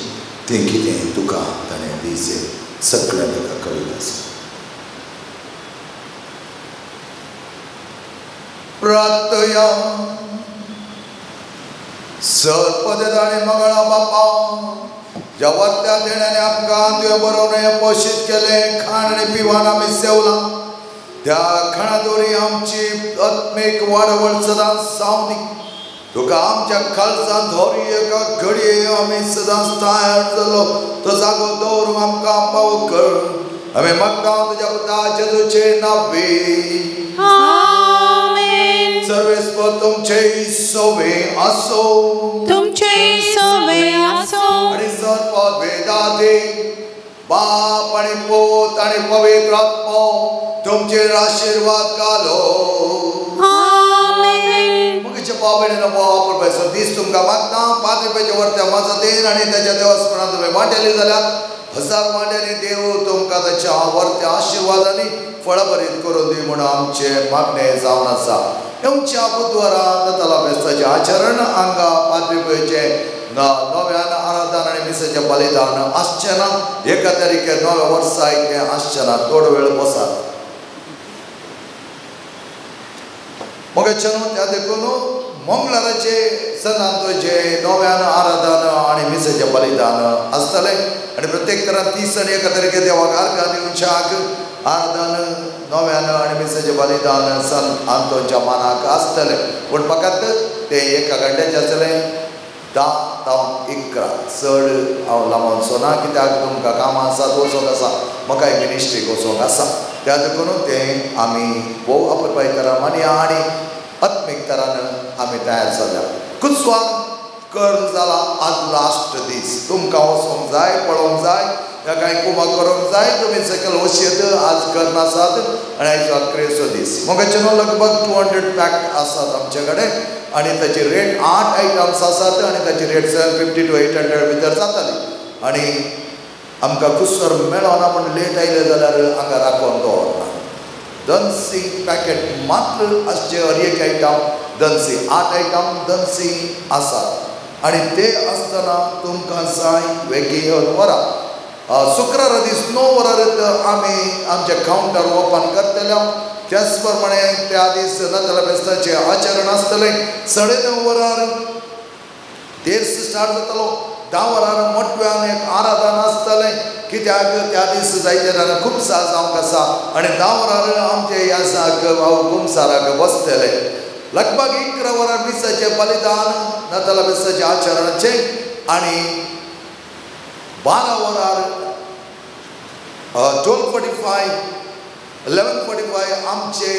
तें कितें तुका ताणें दिसें सगळें तुका कळीत आसा. प्रार्थया सर्पदेदाणी मंगळा बापा ज्या वर्त्या देण्याने आमकां तुवें बरोवन पोशीत केलें खाण आनी पिवान आमी सेवलां त्या खाणादोरी आमची आत्मीक वाडवड सदांच जावं दी. तुका आमच्या खालसांत धोरी एका घडये आमी सदांच तयार जालो तो जागो दवरूंक आमकां पाव कर आमी मागता तुज्या पुता जेजूचे नांवे. आमेन. सर्वेस्पर तुमचे सोवे आसो तुमचे सोवे आसो आनी सर्व वेदादे बाप आनी पोत आनी पवित्र आत्मा तुमचेर आशीर्वाद घालो. आमेन. मुखेच्या पावणेन वापरपाचो दीस तुमकां मागता पाद्रीपेच्या वर्त्या मजतीन आनी ताच्या देवस्थानांत तुवें वांटेली जाल्यार हजार वांट्यांनी देव तुमकां ताच्या वर्त्या आशिर्वादांनी फळभरीत करून दी म्हणून आमचें मागणें जावन आसा. येवच्या बुधवाराक नाताला फेस्ताचें आचरण हांगा पाद्रीपेचें नव्यान आराधन आनी मिसेचें बलिदान आसचें ना. 1 तारीख 9 वर्सा तें आसचें ना. थोडो वेळ बसात. मोगेचें त्या देखून मंगळाराचे सनातोचे नव्यान आराधन आनी मिसेचें बलिदान आसतलें आनी प्रत्येक तरां 30 आनी 1 तारीख देवाक अर्घ दिवच्याक आराधन नव्यान आनी मिसेचें बलिदान सन आंतोच्या मानाक आसतलें. पूण फकत तें 1 घंट्याचें आसतलें 10 ते 11 चड हांव लांबोन सोना कित्याक तुमकां कामां आसात वचोंक आसा म्हाकाय मिनिस्ट्रीक वचोंक आसा. त्या देखून तें आमी भोव अपुरबाय तरां मानया आनी आत्मीक तरान आमी तयार जाल्या. कुसवार कर जाला आज लास्ट दीस. तुमकां वचोंक जाय पळोवंक जाय त्या कांय कुमा करूंक जाय तुमी सकयल वचयत आज कर नासात आनी आयचो अकरेचो दीस. मोगाचे लगभग 200 पॅक आसात आमचे कडेन आनी ताची रेट 8 आयटम्स आसात आनी ताची रेट 750 to 800 भितर जाताली. आनी आमकां कुसर मेळना पूण लेट आयले जाल्यार हांगा राखून दवरना. दनसी पॅकेट मात्र आसचे हर एक आयटम दनसी 8 आयटम दनसी आसात आनी ते आसतना तुमकां जाय वेगी येवन व्हरा. शुक्रारा दीस 9 वरां आमी आमचे कावंटर ओपन करतले. त्याच प्रमाणे त्या दीस नाताला फेस्ताचें आचरण आसतलें. 9:30 वरार देर्स स्टार्ट जातलो. 10 वरार मोठ्यान एक आराधन आसतलें कित्याक त्या दीस जायते जाणां खुबसा जावंक आसा आनी 10 वरार आमचे यासाक कुमसाराक बसतले. लगभग 11 वरार मिसाचें बलिदान नाताला फेस्ताचें आचरणाचें आनी 12 वरार 12:45 11:45 आमचे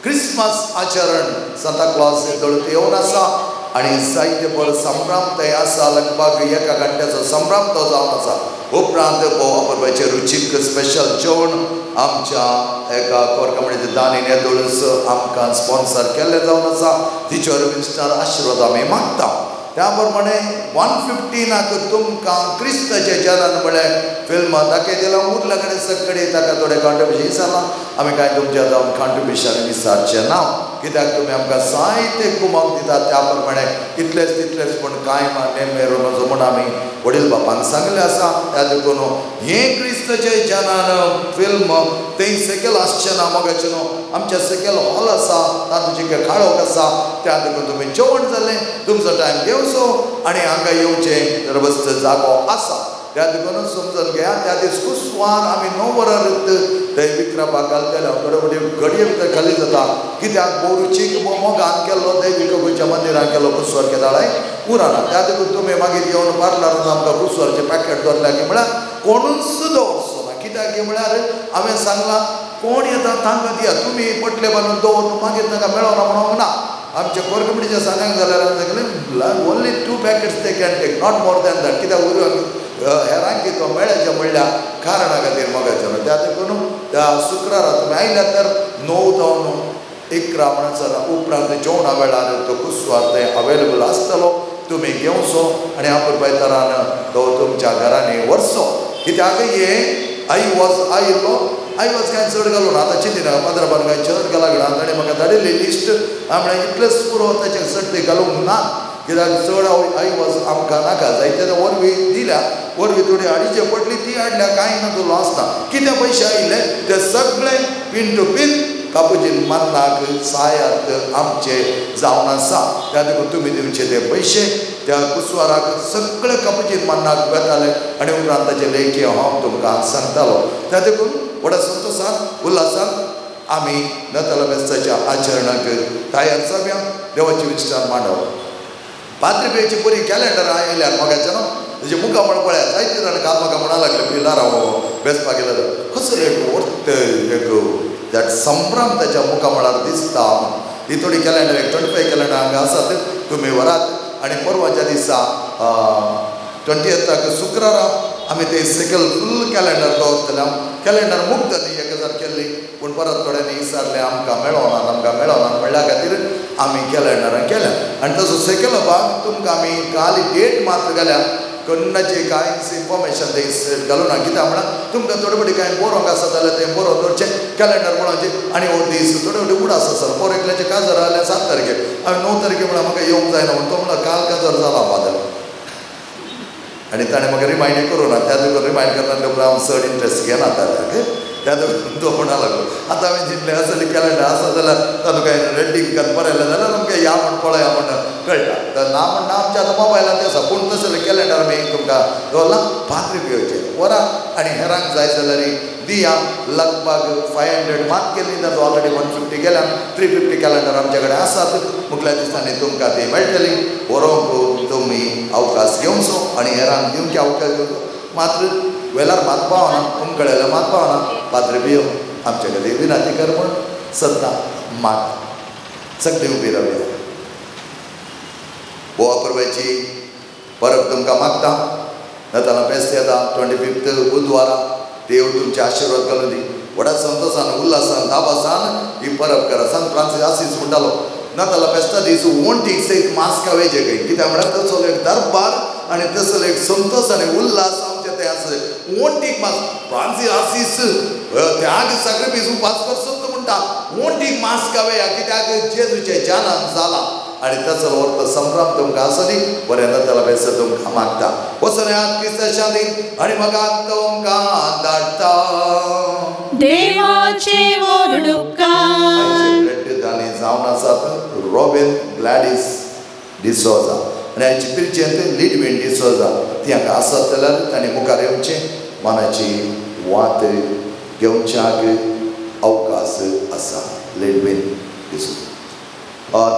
क्रिसमस आचरण सांता क्लॉज दळून येवन आसा आनी जायते भर संभ्रम थंय आसा. लगभग 1 घंट्याचो संभ्रम तो जावन आसा. उपरांत भोव अपुरबाचें रुचीक स्पेशल जेवण आमच्या एका कोर कम्युनिटी दानीन येदोळस आमकां स्पॉन्सर केल्लें जावन आसा. तिचेर मिनिस्टर आशिर्वाद आमी मागता. त्या प्रमाणे 115 तुमकां क्रिस्ताचें जलन म्हळ्यार फिल्म दाखयतलो. उरले कडेन सककडे ताका थोडें कॉन्ट्रिब्युशन विचारलां. आमी कांय तुमच्या जावन कॉन्ट्रिब्युशन विचारचें ना कित्याक तुमी आमकां जायते कुमक दितात. त्या प्रमाणे इतलेच तितलेच पूण कांय नेमेर म्हजो म्हूण आमी वडील बापांक सांगलें आसा. त्या देखून हें क्रिस्ताचें जनान फिल्म थंय सकयल आसचें ना. मोगाचें न्हू आमच्या सकयल हॉल आसा तातूंत खाडोक आसा. त्या देखून तुमी जेवण जालें तुमचो टायम घेवचो आनी हांगा येवचें तर बस्त जागो आसा. त्या देखून समजून घेया. त्या दीस कुसवार आमी 9 वरां थंय विक्रमाक घालतले. थोडे थोडे घडये भितर खाली जाता कित्याक बोरूचीक मोगान केल्लो दैविकच्या मंदिरान केल्लो कुसवार केदाळाय उरना. त्या देखून तुमी मागीर येवन पार्लरांत आमकां कुसवारचें पॅकेट दवरल्या की म्हळ्यार कोणूच दवरचो ना. कित्याक की म्हळ्यार हांवें सांगलां कोण येता तांकां दिया. तुमी पटले बांदून दवरून मागीर तांकां मेळना म्हणूंक ना. आमच्या कोर कमिटीच्या सांगूंक जाल्यार सांगलें only 2 packets they can take not more than that. कित्याक हेरांक कितें मेळ्ळेचें म्हणल्यार कारणा खातीर मोगाचें. त्या देखून त्या शुक्रारा तुमी आयल्या तर 9 जावन 11 म्हणसर उपरांत जेवणा वेळार तो कुस्वार थंय अवेलेबल आसतलो, तुमी घेवचो आनी ह्या पुरबायतरान तो तुमच्या घरांनी व्हरचो. कित्याक हे आई वॉज कांय चड घालून आतां चिंतिना 15 कांय चड घाला घालून ताणें म्हाका धाडिल्ली लिस्ट. हांवें इतलेंच पुरो ताचे चड ते घालूंक ना, कित्याक चड आई वॉज आमकां नाका. जायते वरवीं दिल्या, वरवीं थोडी हाडीचे पडली, ती हाडल्या, कांय ना तो लॉस ना. कितें पयशे आयिल्ले ते सगळे पिन टू पिन कापुजीन मन्नाक सहाय्यात आमचे जावन आसा. त्या देखून तुमी दिवचे ते पयशे त्या कुस्वाराक सगळे कापुजीन मन्नाक वेताले आनी उपरांत ताचे लेखी हांव तुमकां सांगतालो. त्या देखून व्हडा संतोशान उल्हासान आमी नाताला फेस्ताच्या आचरणाक तयार जावया. देवाची विस्तार मांडव. पाद्रीपेची बरी कॅलेंडर आयल्यार मोगाचें न्हू, तेजे मुखामळ पळया. जायते जाण काल म्हाका म्हणा लागले पिलार हांव बेसपाक गेलो, कसो एक वर्थ एक दॅट संभ्रम ताच्या मुखामळार दिसता. ही थोडी कॅलेंडर 25 कॅलेंडर हांगा आसात, तुमी व्हरात. आनी परवाच्या दिसा 20th शुक्रारा आमी ते सकयल फुल कॅलेंडर दवरतले. कॅलेंडर मुक्त न्ही 1000 केल्ली, पूण परत थोड्यांनी विचारलें आमकां मेळोना म्हणल्या खातीर आमी कॅलेंडरां केल्या. आनी तसो सकयलो भाग तुमकां आमी काल डेट मात्र घाल्या. कन्नाचे कांय इन्फॉर्मेशन ते घालूना, कित्याक म्हळ्यार तुमकां थोडे फावटी कांय बरोवंक आसा जाल्यार तें बरोवन दवरचें कॅलेंडर म्हणचे. आनी हो दीस थोडे फावटी उडास आसा. पोर एकल्याचें काजार जाल्यार 7 तारखेक, हांवें 9 तारखेक म्हळ्यार म्हाका येवंक जायना म्हणून तो म्हणल्यार काल काजार जाला फादर. आनी ताणें म्हाका रिमायंड करूं ना. त्या देखून रिमायंड करता हांव चड इंट्रस्ट घेना ताल्याक. त्या देखून तो म्हणा लागलो. आतां हांवें चिंतलें असली कॅलेंडर आसा जाल्यार तातूंत कांय रेडींग करून बरयलें जाल्यार आमकां या म्हण पळया म्हण कळटा. तर ना म्हण आमच्या आतां मोबायलार तें आसा, पूण तसलें कॅलेंडर आमी तुमकां दवरलां. पाद्री पेवचें वरा आनी हेरांक जाय जाल्यार दिया. लगभग 500 मार्क केल्ली जाता, ऑलरेडी 150 गेल्या. 350 कॅलेंडर आमचे कडेन आसात. मुखल्या दिसांनी तुमकां ती मेळटली. व्हरोंक तुमी अवकाश घेवचो आनी हेरांक दिवचे अवकाश घेवचो. मात्र वेल्यार मात पावना, उमकळ्याला मात पावना. पाद्री पियो आमचे कडेन विनाती कर म्हण सद्दां माग. सगळीं उबी रावया. बोवा परबेची परब तुमकां मागता. नातालां फेस्त येता 25th बुधवारा. देव तुमचे आशिर्वाद घालूं दी. व्हडा संतोशान उल्हासान दाबासान ही परब करा. सांत फ्रांसीस आसीस म्हणटालो नातालां फेस्ता दीस वोंटीक सयत मास्का वेजे खंय, कित्याक म्हळ्यार तसलो एक दरबार आनी तसलो एक संतोश आनी उल्हास आमचे ते आसा. वोंटीक मास फ्रांसीस आसीस त्याग सॅक्रिफीस उपास करचो म्हणटा. वोंटीक मास्का वेया, कित्याक जेजूचे जानान जाला. आनी तसलो अर्थ संभ्रम तुमकां आसली. बरें नातालां फेस्त तुमकां मागता. वचनात क्रिस्ता शांतीन आनी म्हाका तुमकां धाडटा देवाचे व्हड उपकार. गाणी जावन आसात. रॉबिन ग्लॅडिस डिसोजा आनी हांची पिरचेंत लिडविन डिसोजा. ती हांगा आसत जाल्यार तांणी मुखार येवचें. मनाची वात घेवच्याक अवकाश आसा. लिडविन डिसोजा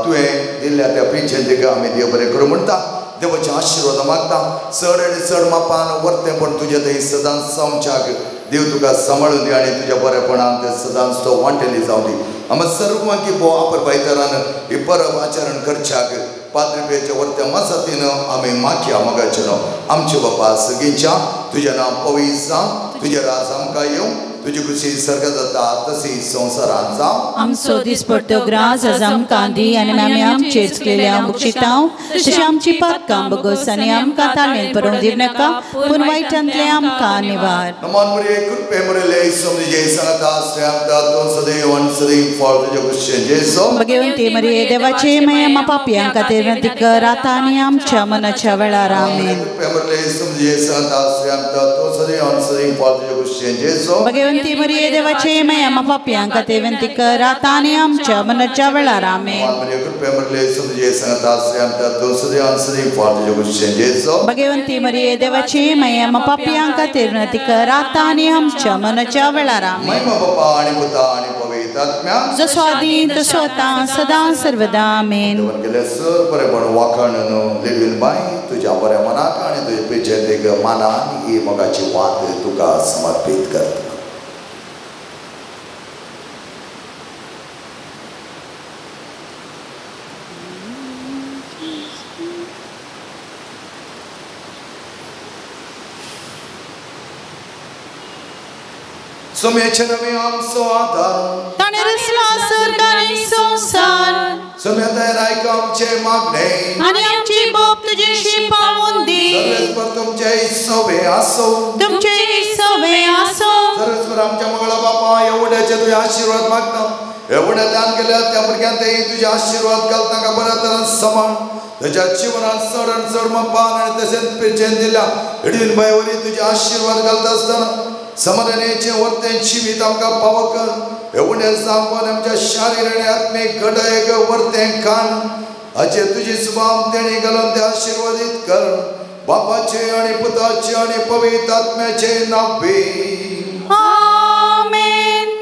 तुवें दिल्ल्या त्या पिरचेंत आमी देव बरें करूं म्हणटा. देवाचे आशिर्वाद मागता. चड आनी चड मापान वर्तें पण तुजें थंय सदांच जावच्याक देव तुका सांबाळून दी आनी तुज्या बरेपणान ते सदांच तो वांटेली जावं दी. आमी सर्वांकी बोवा परबायतरान ही परब आचरण करच्याक पाद्री पेचे वर्त्या मसातीन आमी मागया. मोगाचें नांव आमचे बापा सगळींच्या तुजें नांव पवित्र जावं. तुजें राज आमकां येवं. तुजी खुशी सर्ग जाता तशी संवसारांत जावं. आमचो दिसपट्टो ग्रास आज आमकां दी आनी आमी आमचेर केल्या मुक्षितांव तशी आमची पातकां बगोस आनी आमकां ताळमेल पडूंक दिव नाका, पूण वायटांतले आमकां निवार. नमान बरे कृपे बरेले समजे सांगता श्रेयांता तो सदैव आनी सदैव फळ तुजे खुशेन जेसो. भगवंती मरिये देवाचे माया पापयांक खातीर विनंती कर आता आनी आमच्या मनाच्या वेळार आमेन. कृपे बरेले समजे सांगता श्रेयांता तो सदैव आनी सदैव फळ तुजे खुशेन जेसो. भगवंती मरिये देवाचे माया पापयांक खातीर विनंती कर आता आनी आमच्या मनाच्या वेळार आमेन. कृपे बरेले समजे सांगता श्रेयांता तो सदैव आनी सदैव फळ तुजे खुशेन जेसो. भगवंती मरिये देवाचे माया पापयांक खातीर विनंती कर आता आनी आमच्या मनाच्या वेळार आमेन. महिमा बापा आनी पुता आनी पवित्र आत्म्या जसो आदी तसो आता सदां सर्वदा आमेन. गेले सर बरेपण वाखण लिडवीन बाय तुज्या बऱ्या मनाक आनी तुजे पेचेंत मानान ही मोगाची वात तुका समर्पीत करता. सोम्याचे नवे आमचो आदार ताणे रचला स्वर्ग आनी संसार सोम्या रायक आमचे मागणे आनी आमची बोप तुजेशी पावून दी सर्वेस्वर तुमचे सवे आसो तुमचे सवे आसो सर्वेस्वर आमच्या मंगळा बापा एवढ्याचे तुझे आशीर्वाद मागता एवढ्या दान केल्या त्या भुरग्यांतही तुझे आशीर्वाद घाल तांकां बऱ्या तरेन सांबाळ तुझ्या जीवनात चड आनी चड मान आनी तशेंच पेचेन दिल्या हिडीन बायवरी तुझे आशीर्वाद घालता आसतना समाधानाचे वर्तें जिवीत आमकां पाव कर एवढे सांगून आमच्या शारीर आनी आत्मीक घडये वर्तें खान हाचे तुजी सुभाव तेणी घालून ते आशीर्वादीत कर बापाचे आनी पुताचे आनी पवित्र आत्म्याचे नावे आमेन.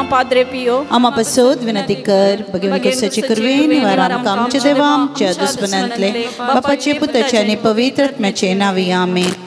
Padre Pio, आमा पसोद विनंती कर भगवान कुसाची करवीन वर आमच्या देवा आमच्या दुश्मनांतले बापाचे पुताचे आणि पवित्र आत्म्याचे नावे आमेन.